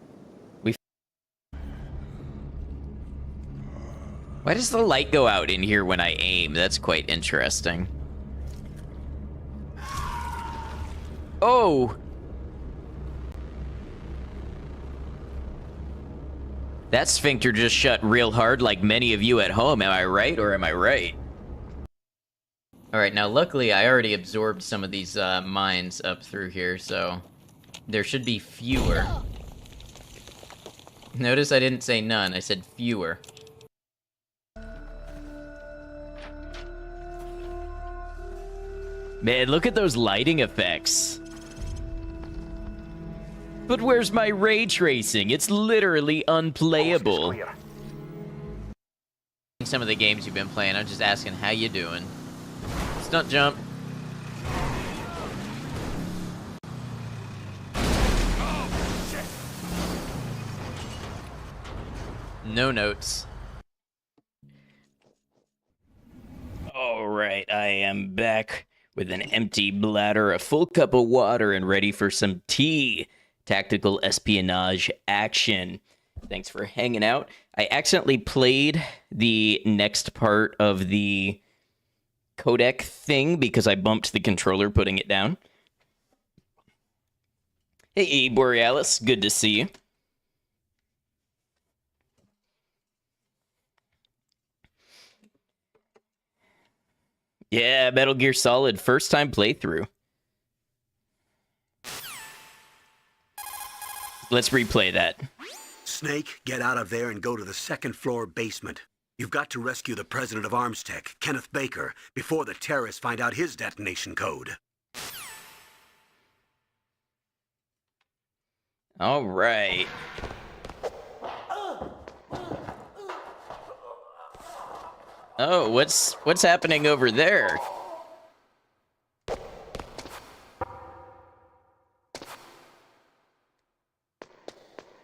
Why does the light go out in here when I aim? That's quite interesting. Oh! That sphincter just shut real hard like many of you at home. Am I right or am I right? Alright, now luckily I already absorbed some of these mines up through here, so there should be fewer. Notice I didn't say none, I said fewer. Man, look at those lighting effects. But where's my ray tracing? It's literally unplayable. Some of the games you've been playing, I'm just asking how you doing. Stunt jump. No notes. Alright, I am back with an empty bladder, a full cup of water, and ready for some tea. Tactical espionage action. Thanks for hanging out. I accidentally played the next part of the codec thing because I bumped the controller putting it down. Hey, Borealis, good to see you. Yeah, Metal Gear Solid, first time playthrough. Let's replay that. Snake, get out of there and go to the second floor basement. You've got to rescue the president of ArmsTech, Kenneth Baker, before the terrorists find out his detonation code. All right. Oh, what's happening over there?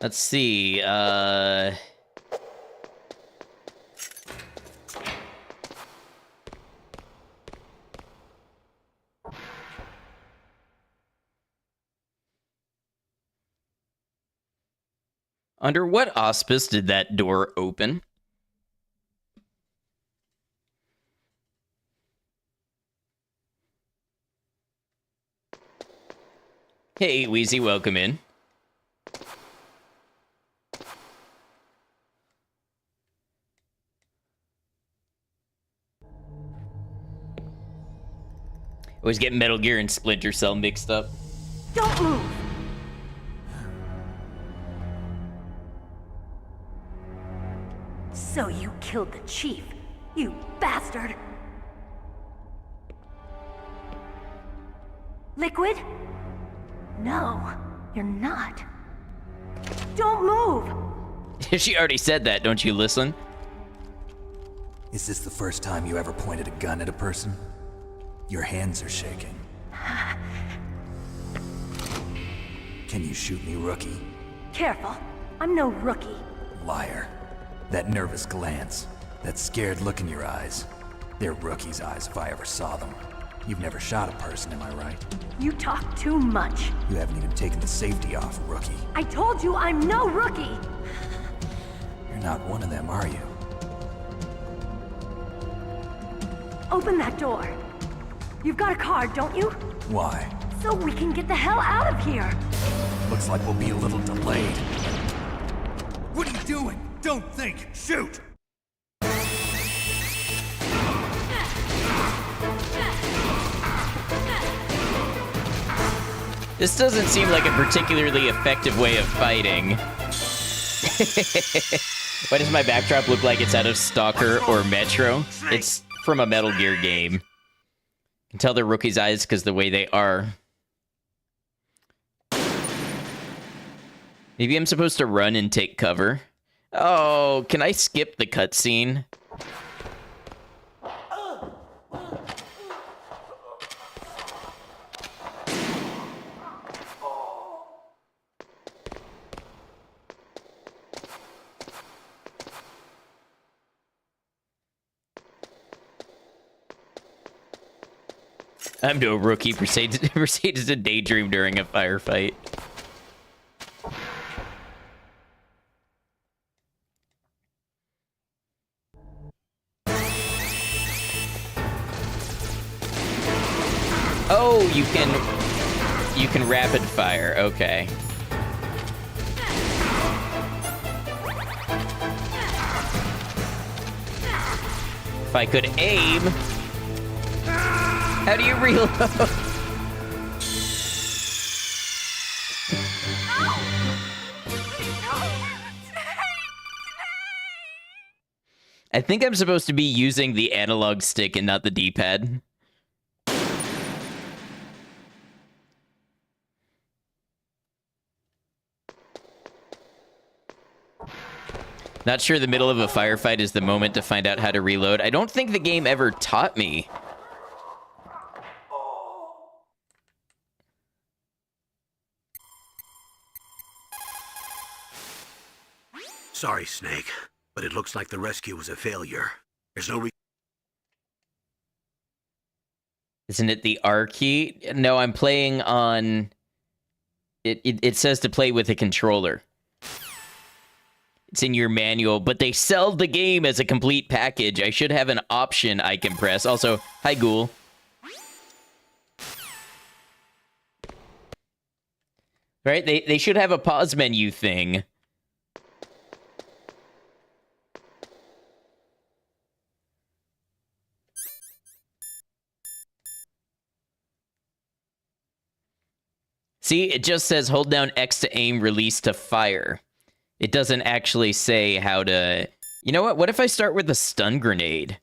Let's see, under what auspice did that door open? Hey, Wheezy, welcome in. Always get Metal Gear and Splinter Cell mixed up. Don't move! So you killed the chief, you bastard! Liquid? No, you're not. Don't move! She already said that, don't you listen? Is this the first time you ever pointed a gun at a person? Your hands are shaking. Can you shoot me, rookie? Careful, I'm no rookie. Liar. That nervous glance, that scared look in your eyes. They're rookie's eyes if I ever saw them. You've never shot a person, am I right? You talk too much. You haven't even taken the safety off, rookie. I told you I'm no rookie! You're not one of them, are you? Open that door. You've got a card, don't you? Why? So we can get the hell out of here! Looks like we'll be a little delayed. What are you doing? Don't think! Shoot! This doesn't seem like a particularly effective way of fighting. Why does my backdrop look like it's out of Stalker or Metro? It's from a Metal Gear game. You can tell they're rookie's eyes because the way they are. Maybe I'm supposed to run and take cover. Oh, can I skip the cutscene? I'm no rookie. Mercedes a daydream during a firefight. Oh, you can rapid fire. Okay. If I could aim. How do you reload? I think I'm supposed to be using the analog stick and not the D-pad. Not sure the middle of a firefight is the moment to find out how to reload. I don't think the game ever taught me. Sorry, Snake, but it looks like the rescue was a failure. There's no Isn't it the R key? No, I'm playing on... It says to play with a controller. It's in your manual, but they sell the game as a complete package. I should have an option I can press. Also, hi, Ghoul. Right? They should have a pause menu thing. See, it just says hold down X to aim, release to fire. It doesn't actually say how to... You know what? What if I start with a stun grenade?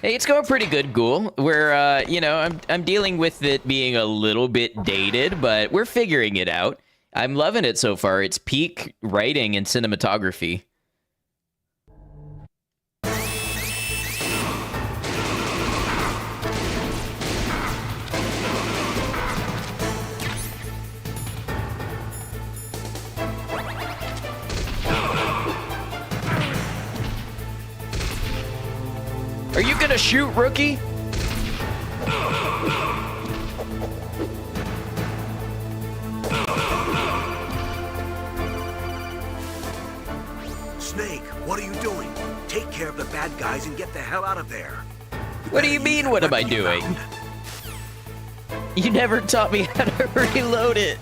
Hey, it's going pretty good, Ghoul. We're, you know, I'm dealing with it being a little bit dated, but we're figuring it out. I'm loving it so far. It's peak writing and cinematography. Are you gonna shoot, rookie? Snake, what are you doing? Take care of the bad guys and get the hell out of there. What do you mean, what am I doing? You never taught me how to reload it.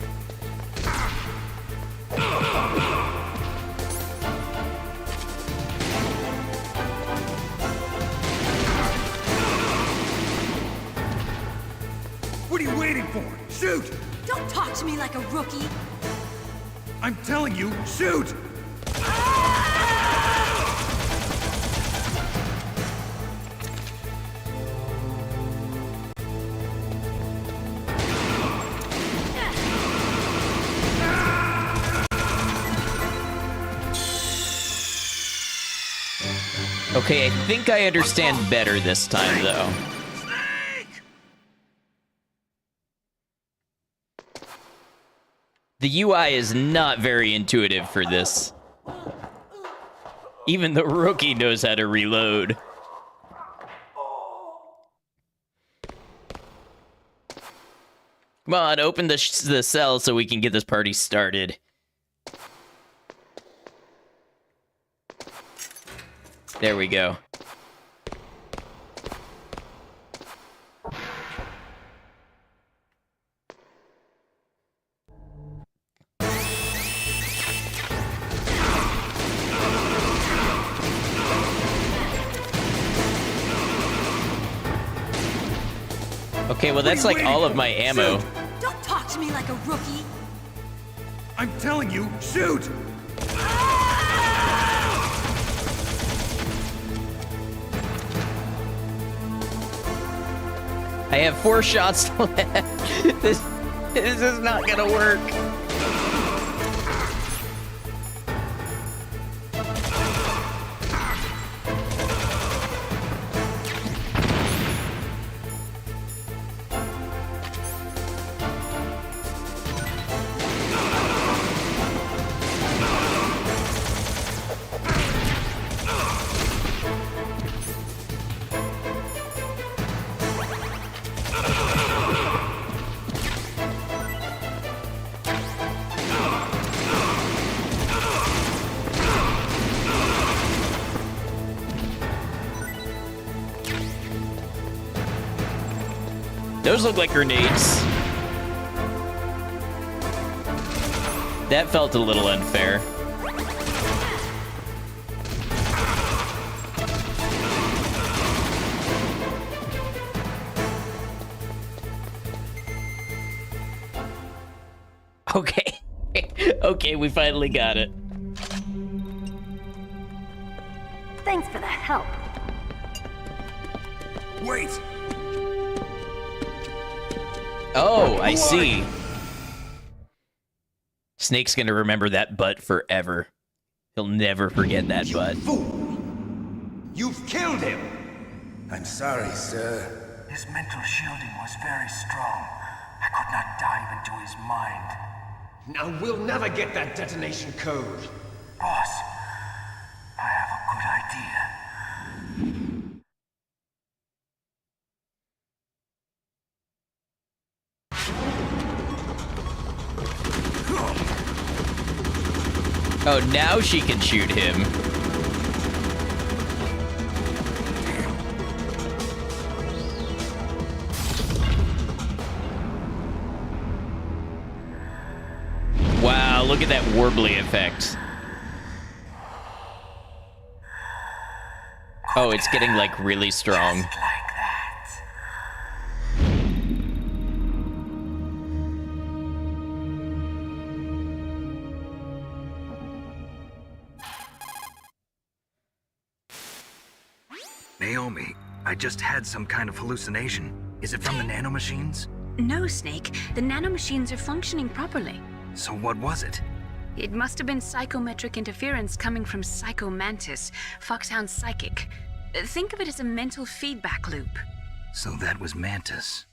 What are you waiting for? Shoot! Don't talk to me like a rookie. I'm telling you, shoot! Okay, I think I understand better this time, though. The UI is not very intuitive for this. Even the rookie knows how to reload. Come on, open the cell so we can get this party started. There we go. Okay, well that's like all of my ammo. Don't talk to me like a rookie. I'm telling you, shoot! I have 4 shots left. This is not gonna work. Those look like grenades. That felt a little unfair. Okay. Okay, we finally got it. Thanks for the help. Wait! Oh, I see. Snake's gonna remember that butt forever. He'll never forget that butt. Fool! You've killed him! I'm sorry, sir. His mental shielding was very strong. I could not dive into his mind. Now we'll never get that detonation code. Boss, I have a good idea. Oh, now she can shoot him. Wow, look at that warbly effect. Oh, it's getting like really strong. Just like that. Naomi, I just had some kind of hallucination. Is it from the nanomachines? No, Snake. The nanomachines are functioning properly. So what was it? It must have been psychometric interference coming from Psycho Mantis, Foxhound's psychic. Think of it as a mental feedback loop. So that was Mantis.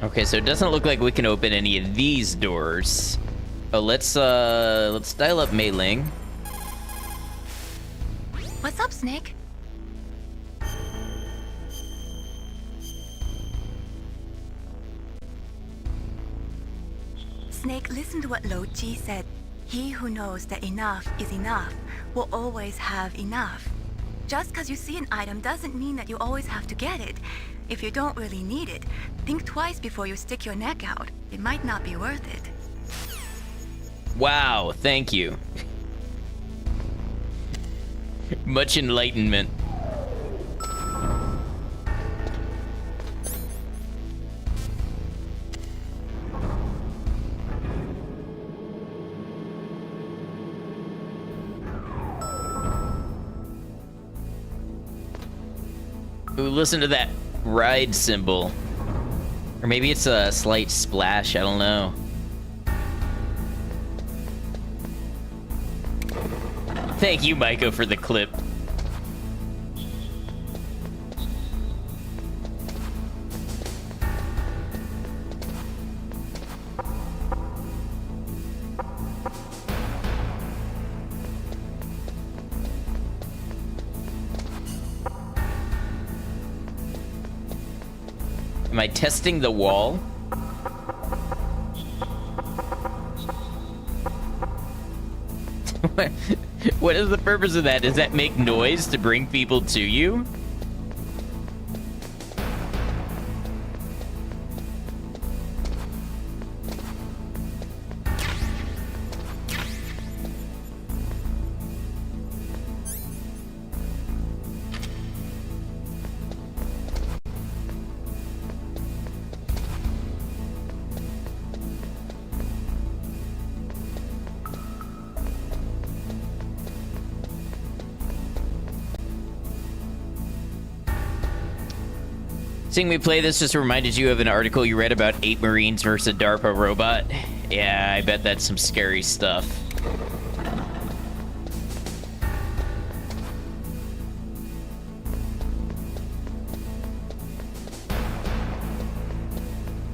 Okay, so it doesn't look like we can open any of these doors. Oh, let's dial up Mei Ling. What's up, Snake? Snake, listen to what Lo Ji said. He who knows that enough is enough will always have enough. Just because you see an item doesn't mean that you always have to get it. If you don't really need it, think twice before you stick your neck out. It might not be worth it. Wow, thank you. Much enlightenment. Ooh, listen to that ride symbol. Or maybe it's a slight splash, I don't know. Thank you, Maiko, for the clip. Am I testing the wall? What is the purpose of that? Does that make noise to bring people to you? Seeing me play this just reminded you of an article you read about 8 Marines versus a DARPA robot. Yeah, I bet that's some scary stuff.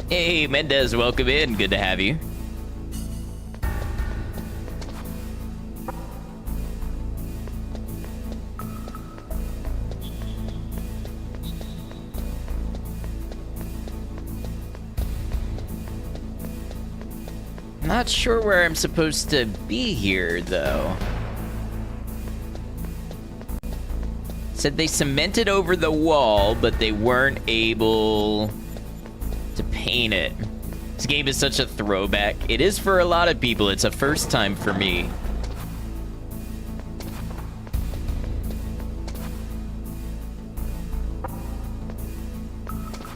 Hey, Mendez, welcome in. Good to have you. Not sure where I'm supposed to be here, though. Said they cemented over the wall, but they weren't able to paint it. This game is such a throwback. It is for a lot of people. It's a first time for me.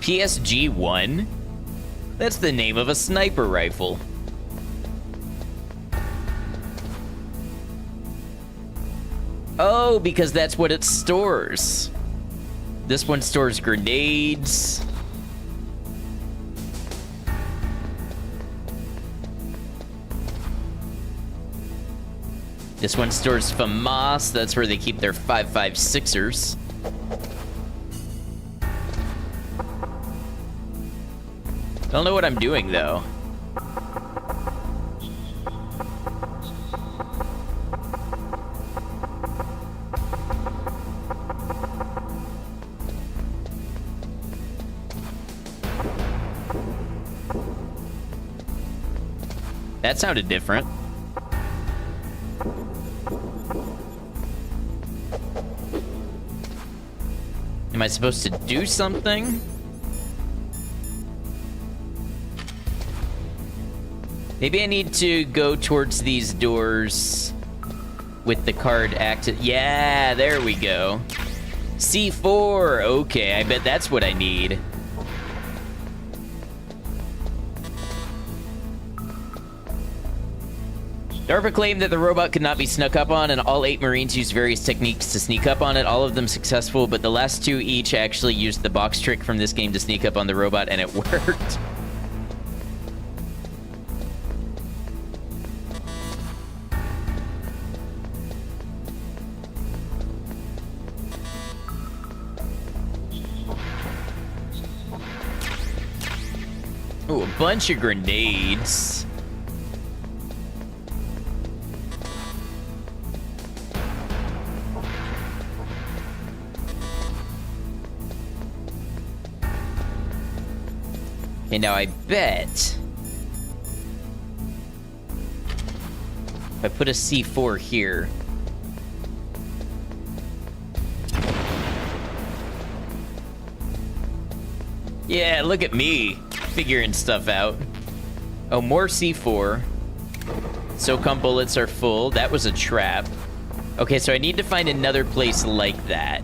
PSG-1? That's the name of a sniper rifle. Oh, because that's what it stores. This one stores grenades. This one stores FAMAS. That's where they keep their 5.56ers. I don't know what I'm doing, though. That sounded different. Am I supposed to do something? Maybe I need to go towards these doors with the card active. Yeah, there we go. C4. Okay, I bet that's what I need. DARPA claimed that the robot could not be snuck up on, and all 8 Marines used various techniques to sneak up on it, all of them successful, but the last 2 each actually used the box trick from this game to sneak up on the robot, and it worked. Ooh, a bunch of grenades. Okay, now I bet if I put a C4 here, yeah, look at me figuring stuff out. Oh, more C4. SOCOM bullets are full. That was a trap. Okay, so I need to find another place like that.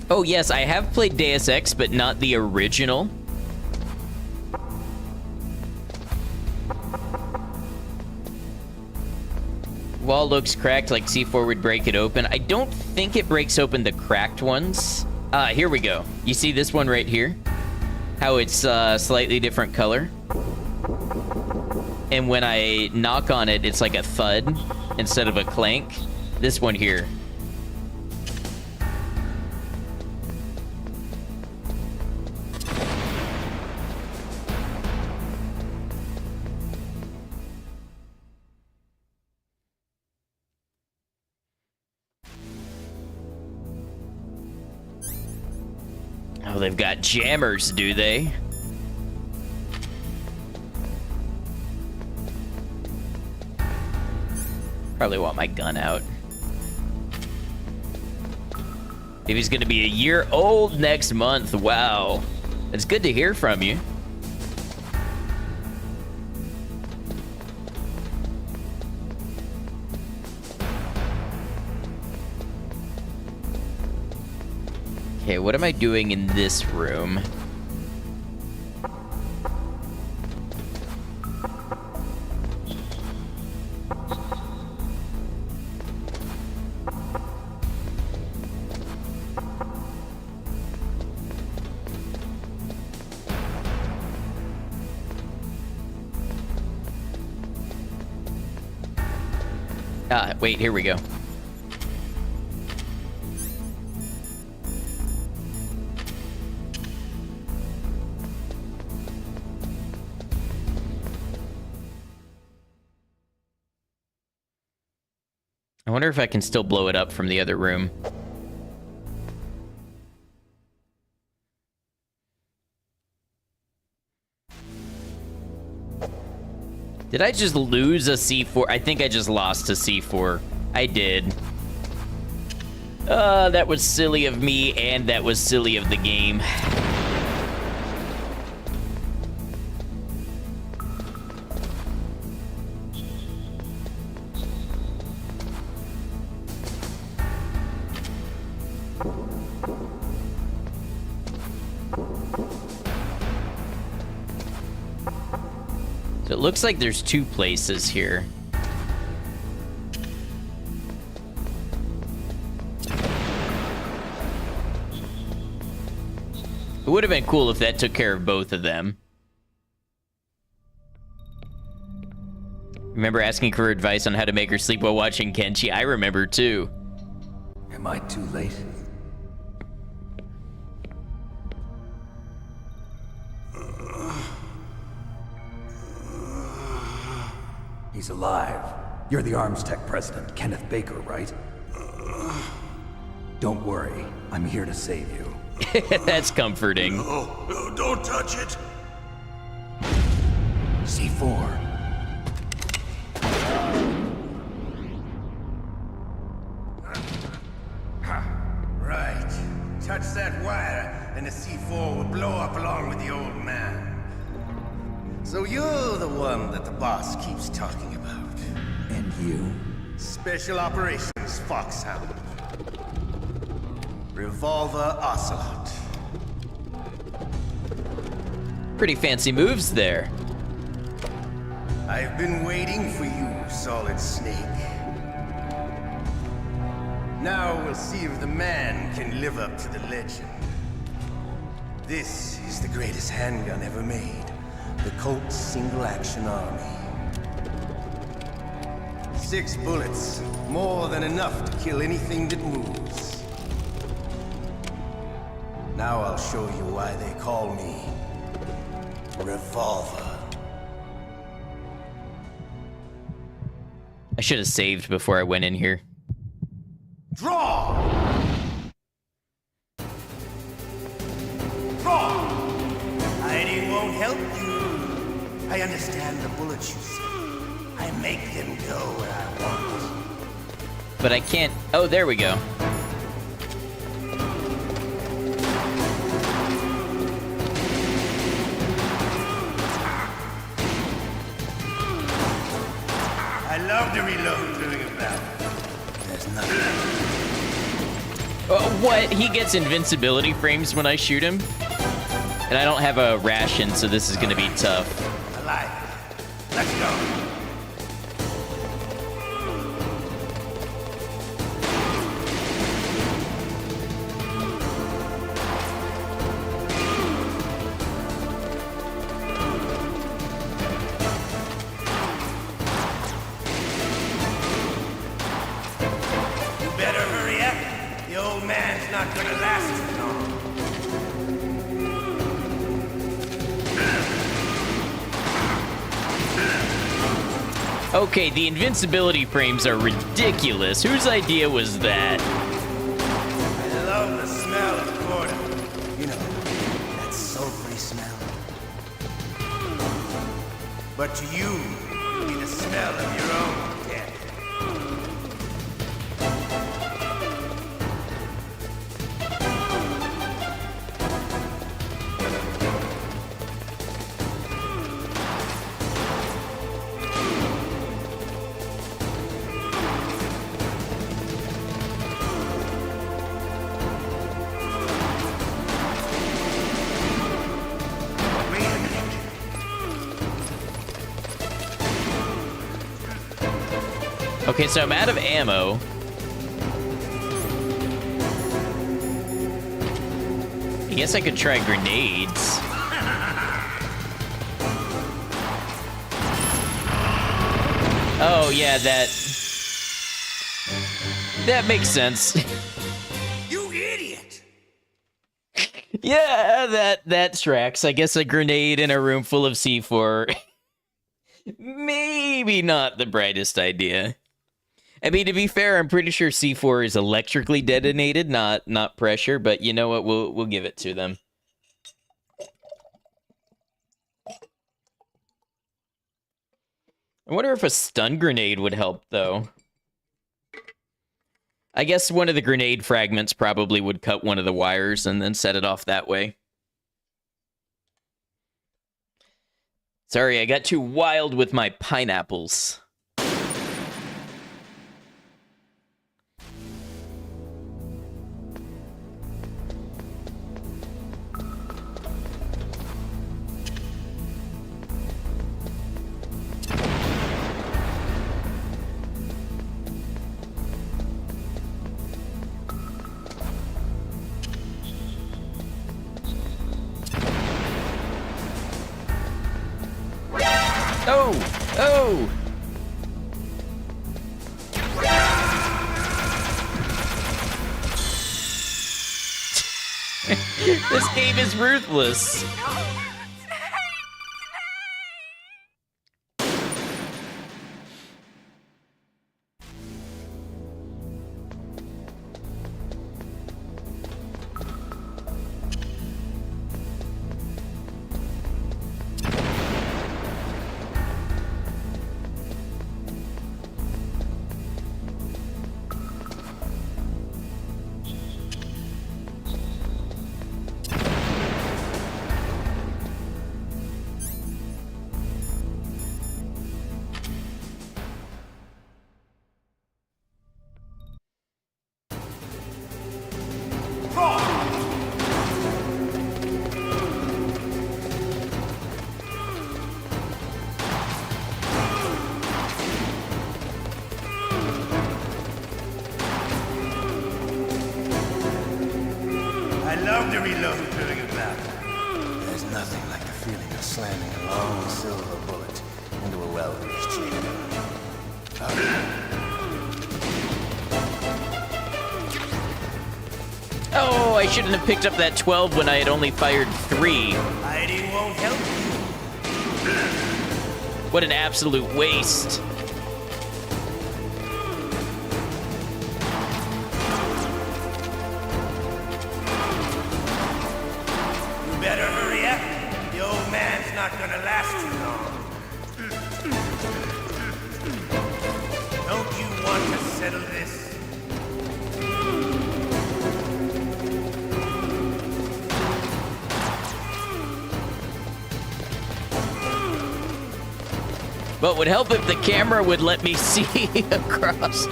Oh yes, I have played Deus Ex, but not the original. Wall looks cracked, like C4 would break it open. I don't think it breaks open the cracked ones. Here we go. You see this one right here? How it's slightly different color? And when I knock on it, it's like a thud instead of a clank. This one here. Oh, they've got jammers, do they? Probably want my gun out. Baby's gonna be a year old next month. Wow. It's good to hear from you. Okay, what am I doing in this room? Wait, here we go. I wonder if I can still blow it up from the other room. Did I just lose a C4? I think I just lost a C4. I did. That was silly of me, and that was silly of the game. So it looks like there's two places here. It would have been cool if that took care of both of them. Remember asking for advice on how to make her sleep while watching Kenshi? I remember too. Am I too late? He's alive. You're the Arms Tech president, Kenneth Baker, right? Don't worry. I'm here to save you. That's comforting. No, don't touch it! C4. Right. Touch that wire, and the C4 will blow up along with the old man. So you're the one that the boss keeps talking about. And you? Special Operations Foxhound. Revolver Ocelot. Pretty fancy moves there. I've been waiting for you, Solid Snake. Now we'll see if the man can live up to the legend. This is the greatest handgun ever made. The Colt Single Action Army. 6 bullets, more than enough to kill anything that moves. Now I'll show you why they call me Revolver. I should have saved before I went in here. Draw! Draw! Hiding won't help you. I understand the bullets you see. I make them go where I want. But I can't... Oh, there we go. I love to reload during a battle. There's nothing. What? He gets invincibility frames when I shoot him? And I don't have a ration, so this is gonna be tough. I like it. Let's go. You better hurry up. The old man's not gonna last too long. Okay, the invincibility frames are ridiculous. Whose idea was that? I love the smell of quarter. You know, that sulfury smell. But to you, it'll be the smell of your own death. Okay, so I'm out of ammo. I guess I could try grenades. Oh, yeah, that... That makes sense. You idiot! Yeah, that tracks. I guess a grenade in a room full of C4. Maybe not the brightest idea. I mean, to be fair, I'm pretty sure C4 is electrically detonated, not pressure, but you know what? We'll give it to them. I wonder if a stun grenade would help, though. I guess one of the grenade fragments probably would cut one of the wires and then set it off that way. Sorry, I got too wild with my pineapples. Oh! This game is ruthless. I love to reload during a battle. There's nothing like the feeling of slamming a long silver bullet into a well-greased chamber. Oh, I shouldn't have picked up that 12 when I had only fired 3. Hiding won't help you. What an absolute waste. You better hurry up. The old man's not gonna last too long. Don't you want to settle this? But would help if the camera would let me see across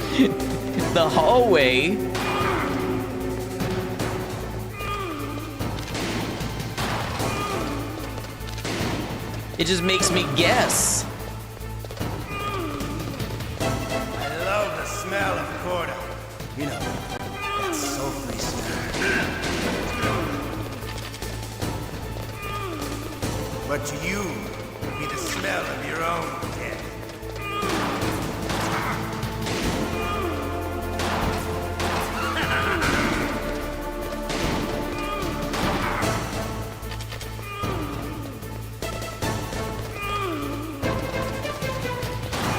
the hallway. It just makes me guess. I love the smell of Corda. You know, that sulfury smell. But to you, it'll be the smell of your own death.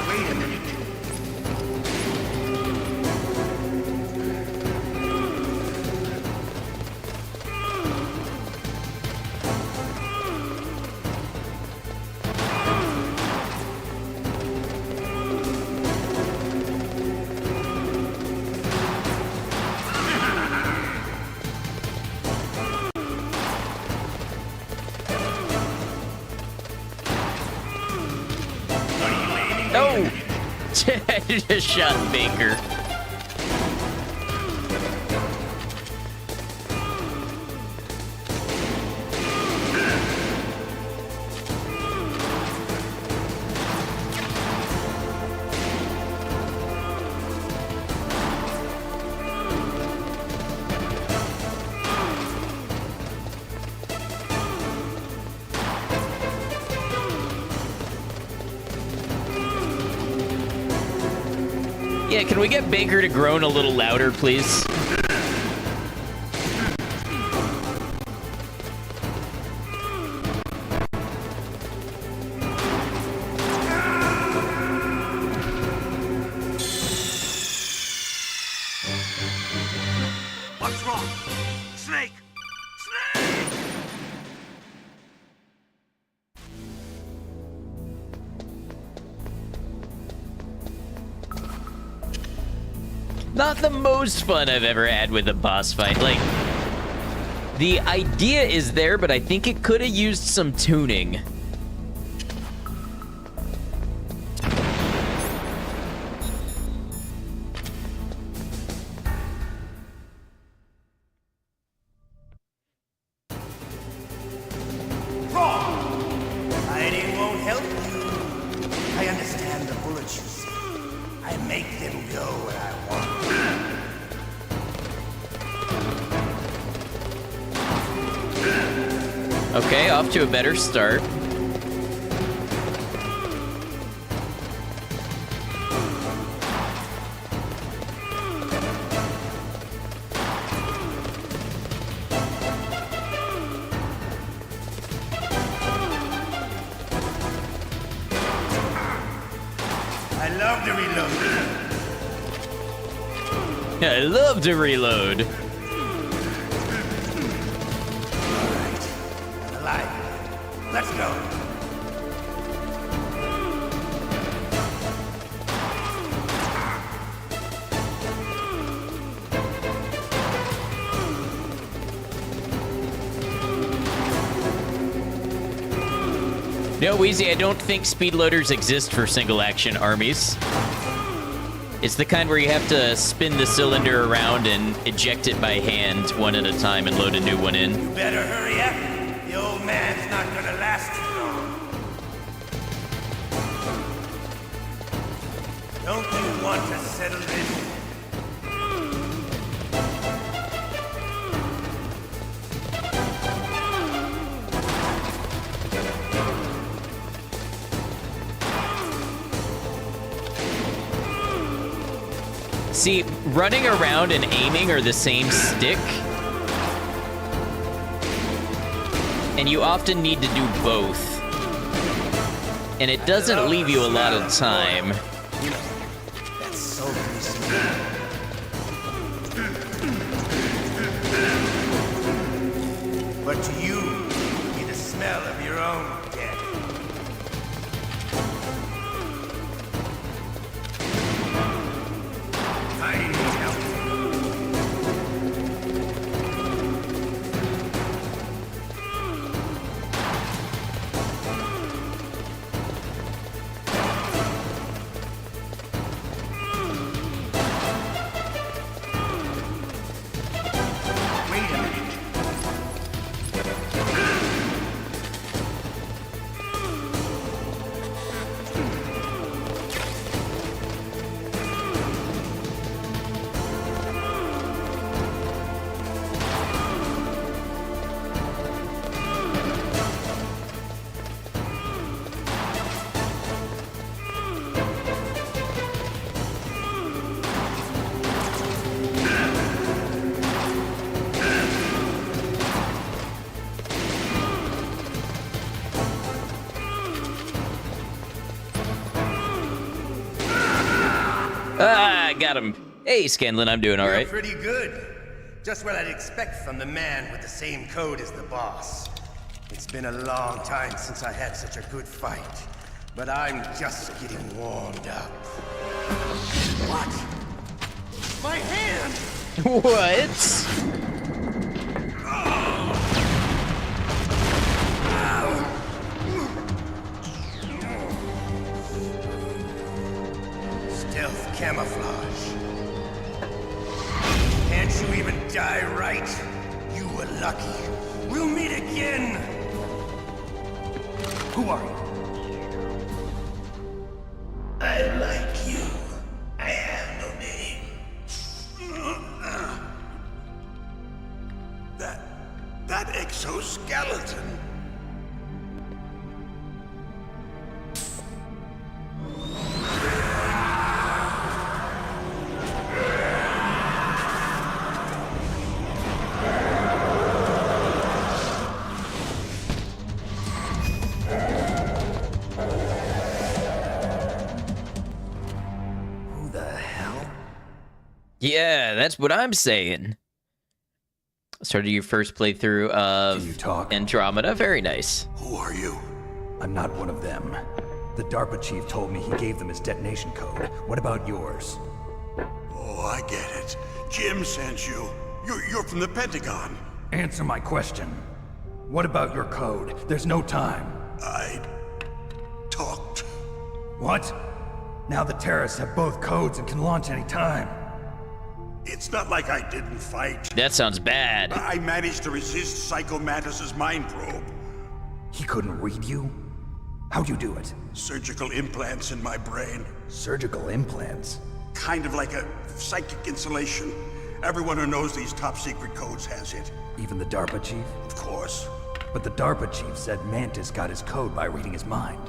Wait a minute. No! Just shot Baker. Yeah, can we get Baker to groan a little louder, please? What's wrong? Snake! Snake! Not the most fun I've ever had with a boss fight. Like, the idea is there, but I think it could have used some tuning. Hiding won't help you. I understand the bullets you see. I make them go where I want. Okay, off to a better start. I love to reload. I love to reload. Alive. Let's go. No, Wheezy, I don't think speed loaders exist for single action armies. It's the kind where you have to spin the cylinder around and eject it by hand one at a time and load a new one in. You better hurry up. The old man's not gonna last too long. Don't you want to settle this? See, running around and aiming are the same stick. And you often need to do both. And it doesn't leave you a lot of time. That's so easy. But to you, it'll be the smell of your own death. I need help. Wait a minute. Ah, I got him. Hey, Scanlan, I'm doing all right. You're pretty good. Just what I'd expect from the man with the same code as the boss. It's been a long time since I had such a good fight, but I'm just getting warmed up. What? My hand! What? Stealth camouflage. Can't you even die right? You were lucky. We'll meet again! Who are you? I like you. I have no name. That exoskeleton. Yeah, that's what I'm saying. Started your first playthrough of Andromeda. Very nice. Who are you? I'm not one of them. The DARPA chief told me he gave them his detonation code. What about yours? Oh, I get it. Jim sent you. You're from the Pentagon. Answer my question. What about your code? There's no time. I talked. What? Now the terrorists have both codes and can launch any time. It's not like I didn't fight. That sounds bad. I managed to resist Psycho Mantis's mind probe. He couldn't read you? How'd you do it? Surgical implants in my brain. Surgical implants? Kind of like a psychic insulation. Everyone who knows these top secret codes has it. Even the DARPA chief? Of course. But the DARPA chief said Mantis got his code by reading his mind.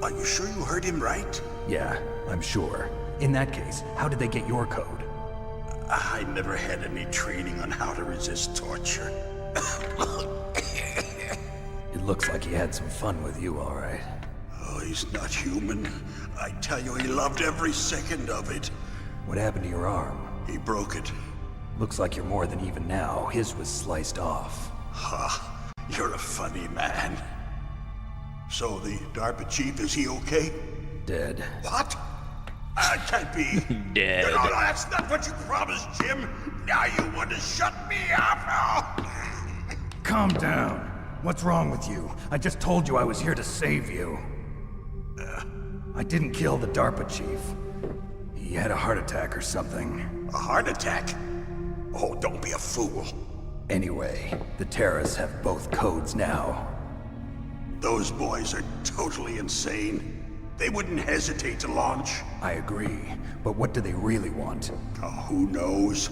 Are you sure you heard him right? Yeah, I'm sure. In that case, how did they get your code? I never had any training on how to resist torture. It looks like he had some fun with you, all right. Oh, he's not human. I tell you, he loved every second of it. What happened to your arm? He broke it. Looks like you're more than even now. His was sliced off. Ha, you're a funny man. So the DARPA chief, is he okay? Dead. What? Can't be. Dead. No, that's not what you promised, Jim. Now you want to shut me up? Calm down. What's wrong with you? I just told you I was here to save you. I didn't kill the DARPA chief. He had a heart attack or something. A heart attack? Oh, don't be a fool. Anyway, the terrorists have both codes now. Those boys are totally insane. They wouldn't hesitate to launch. I agree, but what do they really want? Oh, who knows?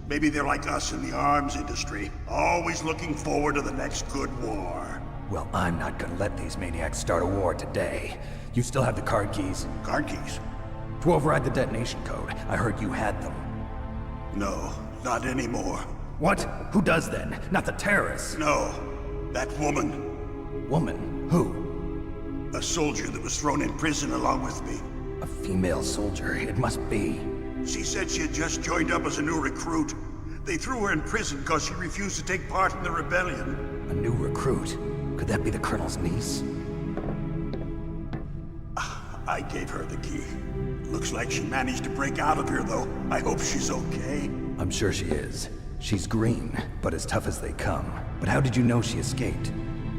Maybe they're like us in the arms industry, always looking forward to the next good war. Well, I'm not gonna let these maniacs start a war today. You still have the card keys? Card keys? To override the detonation code. I heard you had them. No, not anymore. What? Who does then? Not the terrorists? No, that woman. Woman? Who? A soldier that was thrown in prison along with me. A female soldier, it must be. She said she had just joined up as a new recruit. They threw her in prison because she refused to take part in the rebellion. A new recruit? Could that be the Colonel's niece? I gave her the key. Looks like she managed to break out of here, though. I hope she's okay. I'm sure she is. She's green, but as tough as they come. But how did you know she escaped?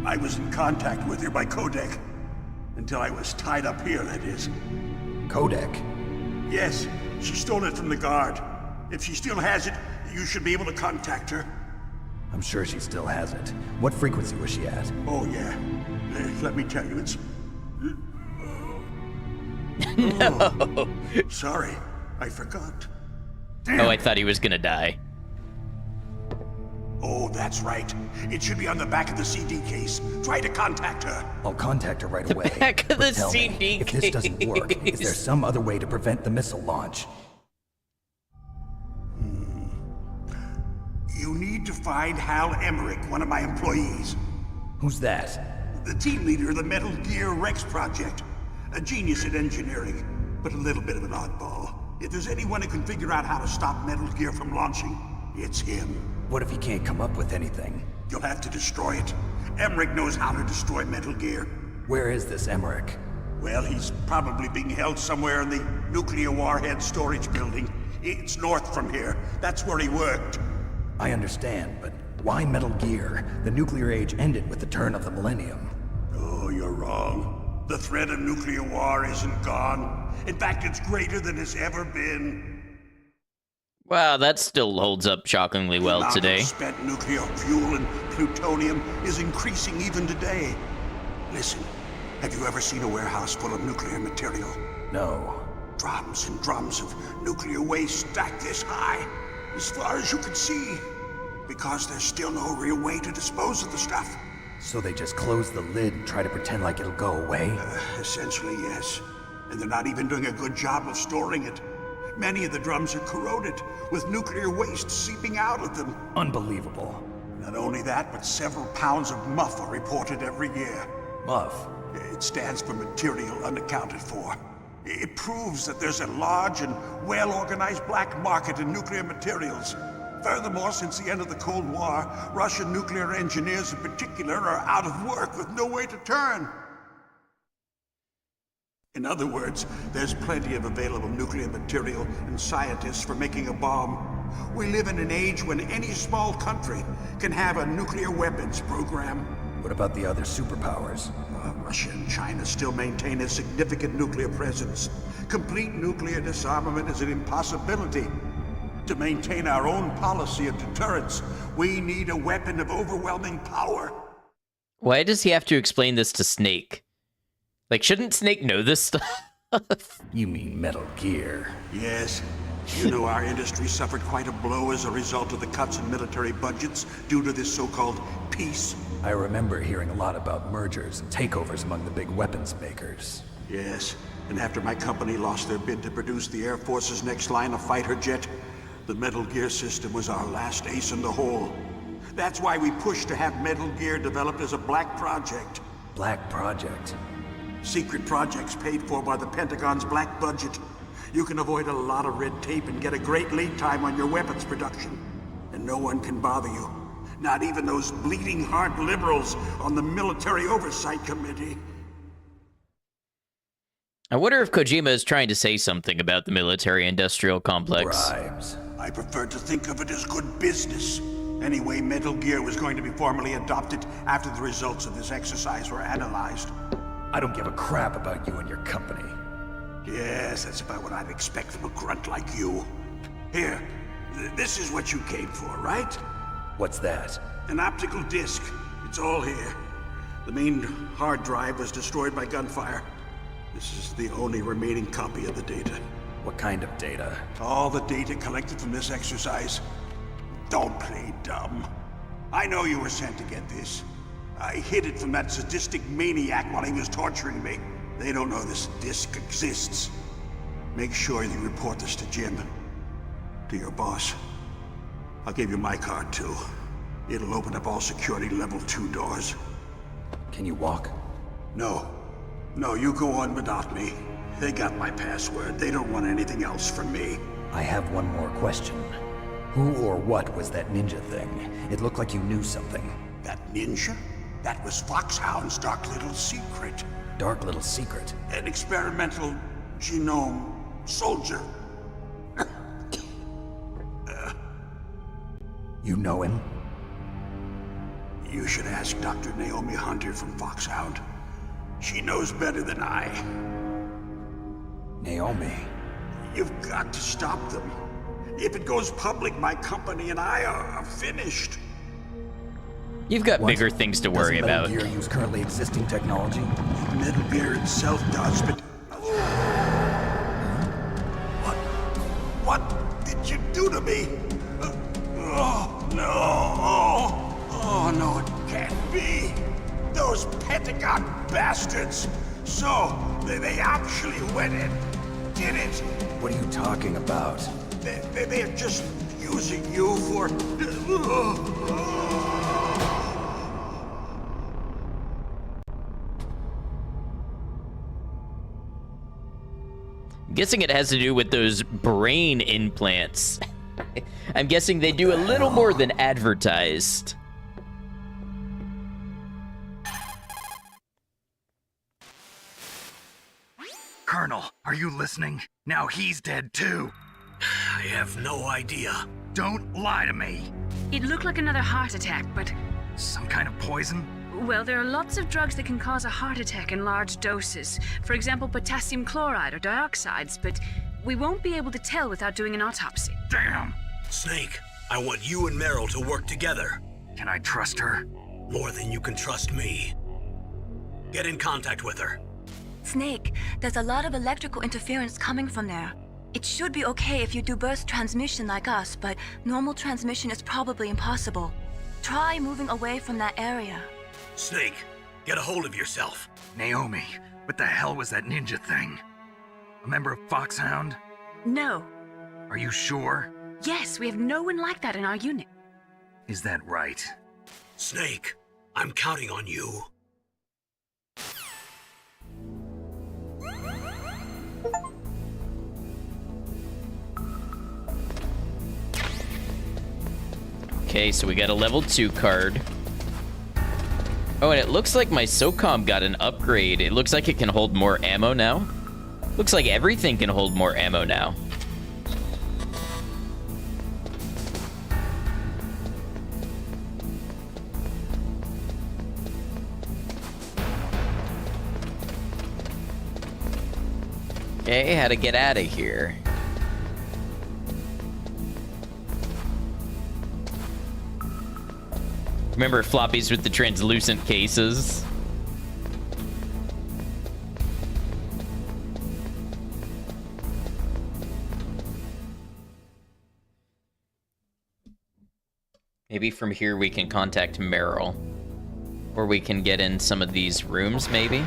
I was in contact with her by codec. Until I was tied up here, that is. Codec? Yes, she stole it from the guard. If she still has it, you should be able to contact her. I'm sure she still has it. What frequency was she at? Oh, yeah. Let me tell you, it's... No. Oh, sorry, I forgot. Damn. Oh, I thought he was gonna die. Oh, that's right. It should be on the back of the CD case. Try to contact her. I'll contact her right away. Back of the tell CD me, if this doesn't work, is there some other way to prevent the missile launch? You need to find Hal Emmerich, one of my employees. Who's that? The team leader of the Metal Gear Rex project. A genius at engineering, but a little bit of an oddball. If there's anyone who can figure out how to stop Metal Gear from launching, it's him. What if he can't come up with anything? You'll have to destroy it. Emmerich knows how to destroy Metal Gear. Where is this Emmerich? Well, he's probably being held somewhere in the nuclear warhead storage building. It's north from here. That's where he worked. I understand, but why Metal Gear? The nuclear age ended with the turn of the millennium. Oh, you're wrong. The threat of nuclear war isn't gone. In fact, it's greater than it's ever been. Wow, that still holds up shockingly well today. The amount of spent nuclear fuel and plutonium is increasing even today. Listen, have you ever seen a warehouse full of nuclear material? No. Drums and drums of nuclear waste stacked this high, as far as you can see. Because there's still no real way to dispose of the stuff. So they just close the lid and try to pretend like it'll go away? Essentially, yes. And they're not even doing a good job of storing it. Many of the drums are corroded, with nuclear waste seeping out of them. Unbelievable. Not only that, but several pounds of MUF are reported every year. MUF? It stands for material unaccounted for. It proves that there's a large and well-organized black market in nuclear materials. Furthermore, since the end of the Cold War, Russian nuclear engineers in particular are out of work with no way to turn. In other words, there's plenty of available nuclear material and scientists for making a bomb. We live in an age when any small country can have a nuclear weapons program. What about the other superpowers? Russia and China still maintain a significant nuclear presence. Complete nuclear disarmament is an impossibility. To maintain our own policy of deterrence, we need a weapon of overwhelming power. Why does he have to explain this to Snake? Like, shouldn't Snake know this stuff? You mean Metal Gear? Yes. You know our industry suffered quite a blow as a result of the cuts in military budgets due to this so-called peace. I remember hearing a lot about mergers and takeovers among the big weapons makers. Yes, and after my company lost their bid to produce the Air Force's next line of fighter jet, the Metal Gear system was our last ace in the hole. That's why we pushed to have Metal Gear developed as a black project. Black project? Secret projects paid for by the Pentagon's black budget. You can avoid a lot of red tape and get a great lead time on your weapons production. And no one can bother you. Not even those bleeding heart liberals on the Military Oversight Committee. I wonder if Kojima is trying to say something about the military-industrial complex. Bribes. I prefer to think of it as good business. Anyway, Metal Gear was going to be formally adopted after the results of this exercise were analyzed. I don't give a crap about you and your company. Yes, that's about what I'd expect from a grunt like you. Here, this is what you came for, right? What's that? An optical disc. It's all here. The main hard drive was destroyed by gunfire. This is the only remaining copy of the data. What kind of data? All the data collected from this exercise. Don't play dumb. I know you were sent to get this. I hid it from that sadistic maniac while he was torturing me. They don't know this disc exists. Make sure you report this to Jim. To your boss. I'll give you my card, too. It'll open up all security level 2 doors. Can you walk? No. No, you go on without me. They got my password. They don't want anything else from me. I have one more question. Who or what was that ninja thing? It looked like you knew something. That ninja? That was Foxhound's dark little secret. Dark little secret? An experimental genome soldier. You know him? You should ask Dr. Naomi Hunter from Foxhound. She knows better than I. Naomi? You've got to stop them. If it goes public, my company and I are finished. You've got bigger things to worry about. Does Metal Gear use currently existing technology? Metal Gear itself does, but... What did you do to me? Oh, no. Oh, no, it can't be. Those Pentagon bastards. So, they actually went and did it. What are you talking about? They're just using you for... I'm guessing it has to do with those brain implants. I'm guessing they do a little more than advertised. Colonel, are you listening? Now he's dead too. I have no idea. Don't lie to me. It looked like another heart attack, but... Some kind of poison? Well, there are lots of drugs that can cause a heart attack in large doses. For example, potassium chloride or dioxides, but we won't be able to tell without doing an autopsy. Damn! Snake, I want you and Meryl to work together. Can I trust her? More than you can trust me. Get in contact with her. Snake, there's a lot of electrical interference coming from there. It should be okay if you do burst transmission like us, but normal transmission is probably impossible. Try moving away from that area. Snake, get a hold of yourself. Naomi, what the hell was that ninja thing? A member of Foxhound? No. Are you sure? Yes, we have no one like that in our unit. Is that right? Snake, I'm counting on you. Okay, so we got a level 2 card. Oh, and it looks like my SOCOM got an upgrade. It looks like it can hold more ammo now. Looks like everything can hold more ammo now. Okay, how to get out of here. Remember floppies with the translucent cases? Maybe from here we can contact Meryl. Or we can get in some of these rooms, maybe?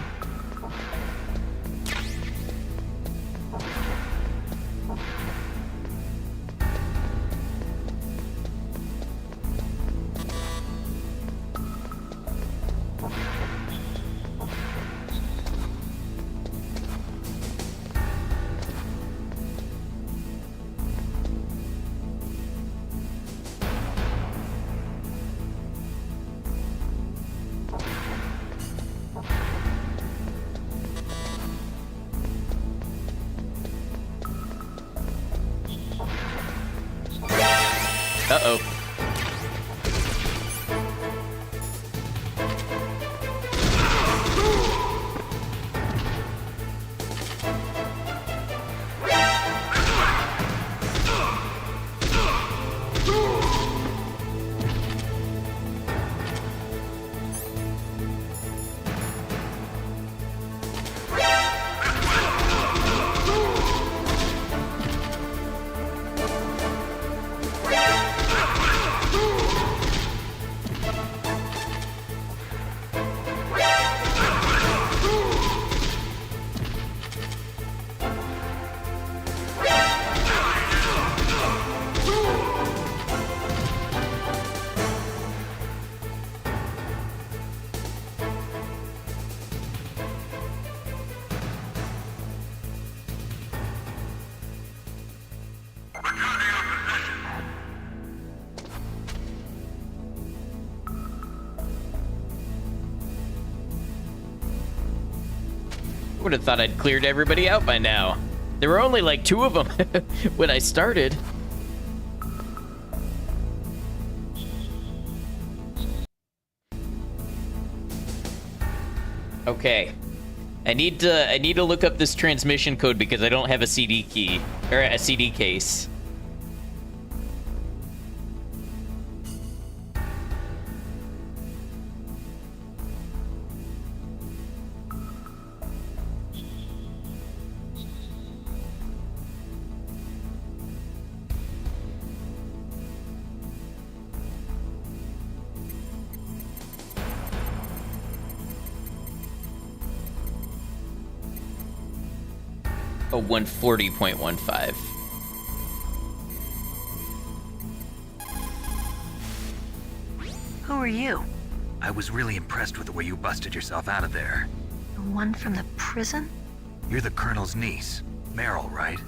Uh-oh. Would have thought I'd cleared everybody out by now. There were only like 2 of them when I started. Okay. I need to look up this transmission code because I don't have a CD key or a CD case. Oh, 140.15. Who are you? I was really impressed with the way you busted yourself out of there. The one from the prison? You're the Colonel's niece, Meryl, right?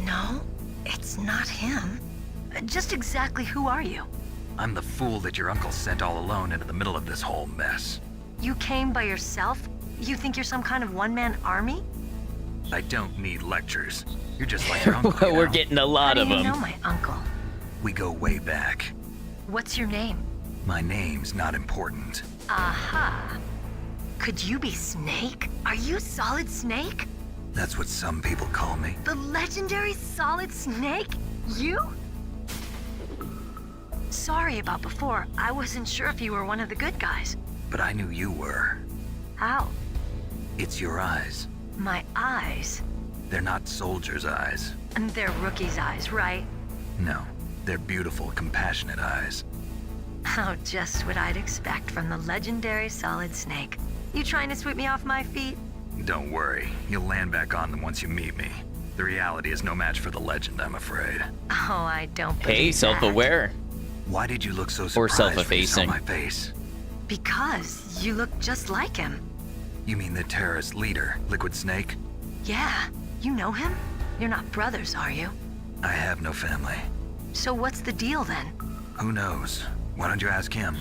No, it's not him. Just exactly who are you? I'm the fool that your uncle sent all alone into the middle of this whole mess. You came by yourself? You think you're some kind of one-man army? I don't need lectures. You're just like your uncle. Well, we're getting a lot of them. How do you know my uncle? We go way back. What's your name? My name's not important. Aha. Could you be Snake? Are you Solid Snake? That's what some people call me. The legendary Solid Snake? You? Sorry about before. I wasn't sure if you were one of the good guys. But I knew you were. How? It's your eyes. My eyes? They're not soldiers' eyes. And they're rookies' eyes, right? No, they're beautiful, compassionate eyes. Oh, just what I'd expect from the legendary Solid Snake. You trying to sweep me off my feet? Don't worry, you'll land back on them once you meet me. The reality is no match for the legend, I'm afraid. Oh, I don't believe Hey, self-aware. Why did you look so Or surprised when you saw self-effacing. my face? Because you look just like him. You mean the terrorist leader, Liquid Snake? Yeah, you know him? You're not brothers, are you? I have no family. So what's the deal then? Who knows? Why don't you ask him?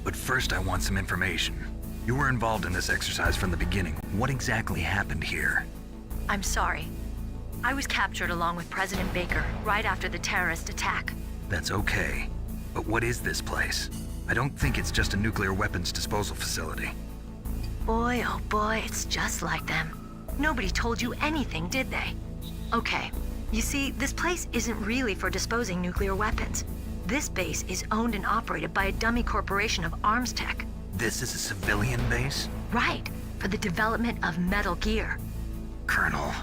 But first I want some information. You were involved in this exercise from the beginning. What exactly happened here? I'm sorry. I was captured along with President Baker right after the terrorist attack. That's okay. But what is this place? I don't think it's just a nuclear weapons disposal facility. Boy, oh boy, it's just like them. Nobody told you anything, did they? Okay, you see, this place isn't really for disposing nuclear weapons. This base is owned and operated by a dummy corporation of arms tech. This is a civilian base? Right, for the development of Metal Gear. Colonel.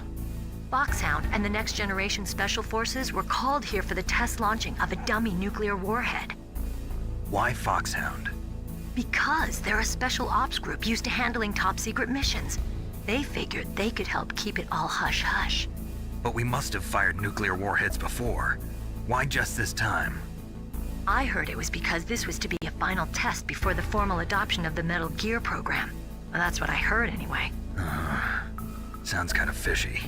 Foxhound and the Next Generation Special Forces were called here for the test launching of a dummy nuclear warhead. Why Foxhound? Because they're a special ops group used to handling top-secret missions. They figured they could help keep it all hush-hush. But we must have fired nuclear warheads before. Why just this time? I heard it was because this was to be a final test before the formal adoption of the Metal Gear program. Well, that's what I heard anyway. Sounds kind of fishy.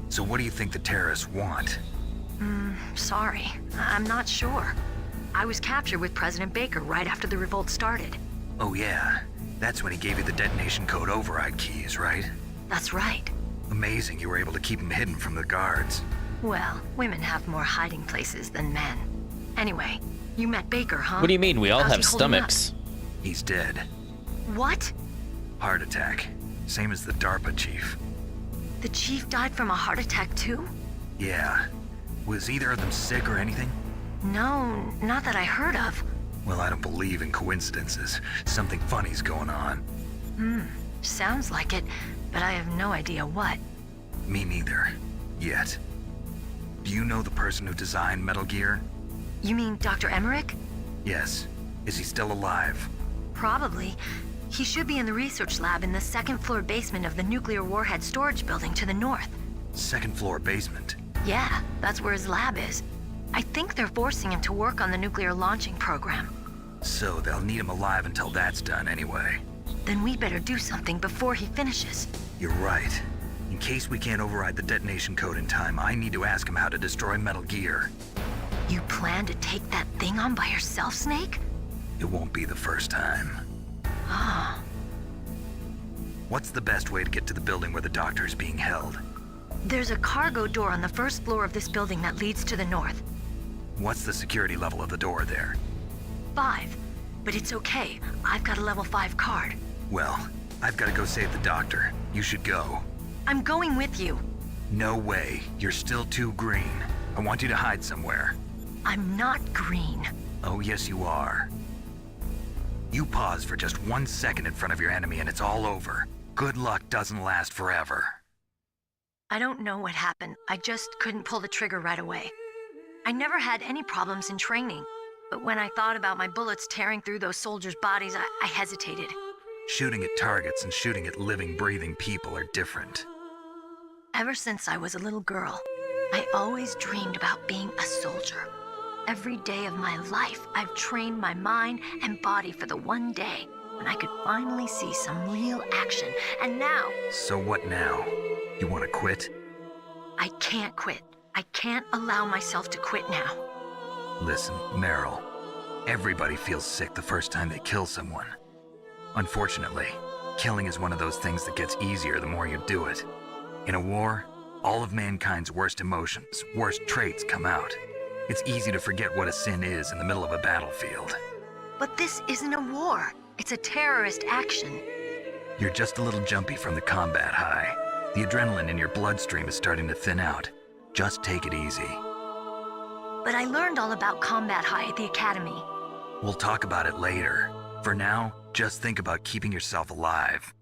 So what do you think the terrorists want? Sorry. I'm not sure. I was captured with President Baker right after the revolt started. Oh yeah, that's when he gave you the detonation code override keys, right? That's right. Amazing you were able to keep him hidden from the guards. Well, women have more hiding places than men. Anyway, you met Baker, huh? What do you mean? We all How's have he holding up? stomachs. He's dead. What? Heart attack. Same as the DARPA chief. The chief died from a heart attack too? Yeah. Was either of them sick or anything? No, not that I heard of. Well, I don't believe in coincidences. Something funny's going on. Sounds like it, but I have no idea what. Me neither. Yet. Do you know the person who designed Metal Gear? You mean Dr. Emmerich? Yes. Is he still alive? Probably. He should be in the research lab in the second-floor basement of the nuclear warhead storage building to the north. Second floor basement? Yeah, that's where his lab is. I think they're forcing him to work on the nuclear launching program. So they'll need him alive until that's done anyway. Then we better do something before he finishes. You're right. In case we can't override the detonation code in time, I need to ask him how to destroy Metal Gear. You plan to take that thing on by yourself, Snake? It won't be the first time. Ah. What's the best way to get to the building where the doctor is being held? There's a cargo door on the first floor of this building that leads to the north. What's the security level of the door there? 5. But it's okay. I've got a level 5 card. Well, I've got to go save the doctor. You should go. I'm going with you. No way. You're still too green. I want you to hide somewhere. I'm not green. Oh, yes, you are. You pause for just 1 second in front of your enemy and it's all over. Good luck doesn't last forever. I don't know what happened. I just couldn't pull the trigger right away. I never had any problems in training, but when I thought about my bullets tearing through those soldiers' bodies, I hesitated. Shooting at targets and shooting at living, breathing people are different. Ever since I was a little girl, I always dreamed about being a soldier. Every day of my life, I've trained my mind and body for the one day when I could finally see some real action, and now... So what now? You want to quit? I can't quit. I can't allow myself to quit now. Listen, Meryl. Everybody feels sick the first time they kill someone. Unfortunately, killing is one of those things that gets easier the more you do it. In a war, all of mankind's worst emotions, worst traits come out. It's easy to forget what a sin is in the middle of a battlefield. But this isn't a war. It's a terrorist action. You're just a little jumpy from the combat high. The adrenaline in your bloodstream is starting to thin out. Just take it easy. But I learned all about combat high at the academy. We'll talk about it later. For now, just think about keeping yourself alive.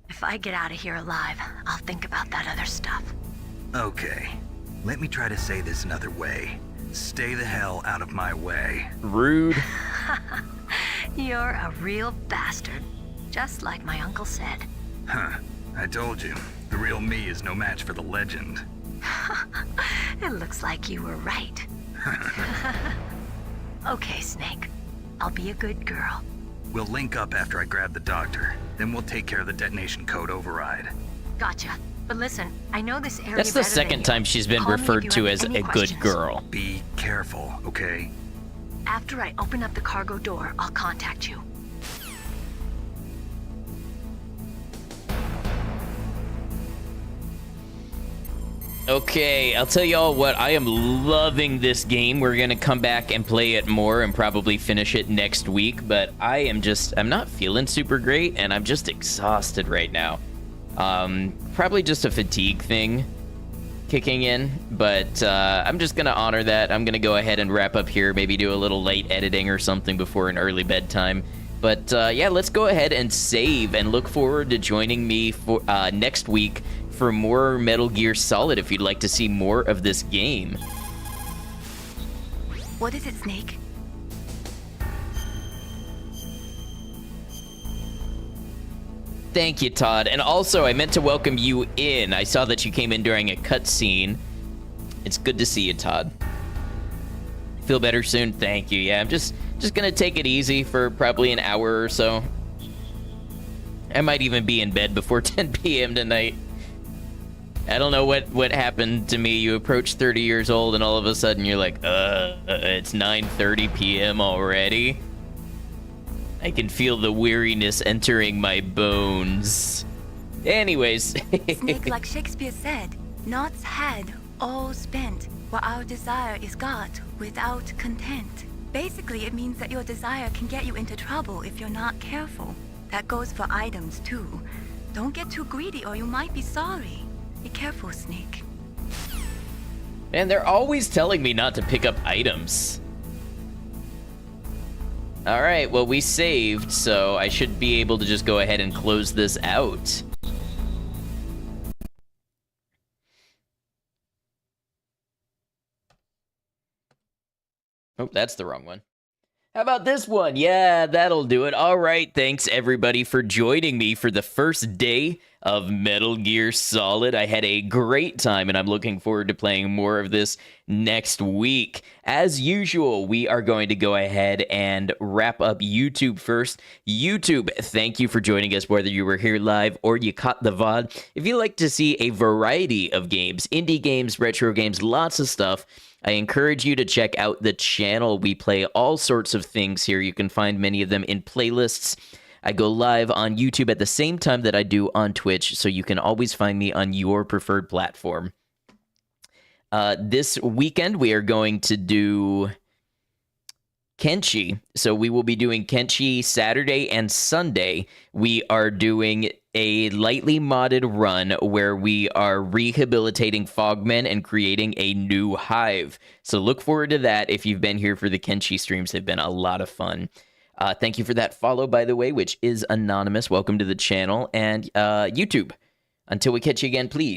If I get out of here alive, I'll think about that other stuff. Okay. Let me try to say this another way. Stay the hell out of my way. Rude. You're a real bastard. Just like my uncle said. Huh. I told you. The real me is no match for the legend. It looks like you were right. Okay, Snake. I'll be a good girl. We'll link up after I grab the doctor. Then we'll take care of the detonation code override. Gotcha. But listen, I know this area That's the better than second you. time she's been Call me if referred you to have as any a good questions. girl. Be careful, okay? After I open up the cargo door, I'll contact you. Okay, I'll tell y'all what, I am loving this game. We're gonna come back and play it more and probably finish it next week, but I'm not feeling super great, and I'm just exhausted right now. Probably just a fatigue thing kicking in, but I'm just gonna honor that. I'm gonna go ahead and wrap up here, maybe do a little late editing or something before an early bedtime. But yeah, let's go ahead and save and look forward to joining me for next week for more Metal Gear Solid if you'd like to see more of this game. What is it, Snake? Thank you, Todd. And also, I meant to welcome you in. I saw that you came in during a cutscene. It's good to see you, Todd. Feel better soon? Thank you. Yeah, I'm just gonna take it easy for probably an hour or so. I might even be in bed before 10 p.m. tonight. I don't know what happened to me. You approach 30 years old and all of a sudden you're like, it's 9:30 p.m. already. I can feel the weariness entering my bones. Anyways. Snake, like Shakespeare said, naughts had, all spent, what our desire is got, without content. Basically, it means that your desire can get you into trouble if you're not careful. That goes for items, too. Don't get too greedy or you might be sorry. Be careful, Snake. Man, they're always telling me not to pick up items. Alright, well, we saved, so I should be able to just go ahead and close this out. Oh, that's the wrong one. How about this one? Yeah, that'll do it. All right, thanks everybody for joining me for the first day of Metal Gear Solid. I had a great time, and I'm looking forward to playing more of this next week. As usual, we are going to go ahead and wrap up YouTube first. YouTube, thank you for joining us, whether you were here live or you caught the VOD. If you like to see a variety of games, indie games, retro games, lots of stuff, I encourage you to check out the channel. We play all sorts of things here. You can find many of them in playlists. I go live on YouTube at the same time that I do on Twitch, so you can always find me on your preferred platform. This weekend, we are going to do Kenshi. So we will be doing Kenshi Saturday and Sunday. We are doing a lightly modded run where we are rehabilitating Fogmen and creating a new hive. So look forward to that. If you've been here for the Kenshi streams, they've been a lot of fun. Thank you for that follow, by the way, which is anonymous. Welcome to the channel. And YouTube, until we catch you again, please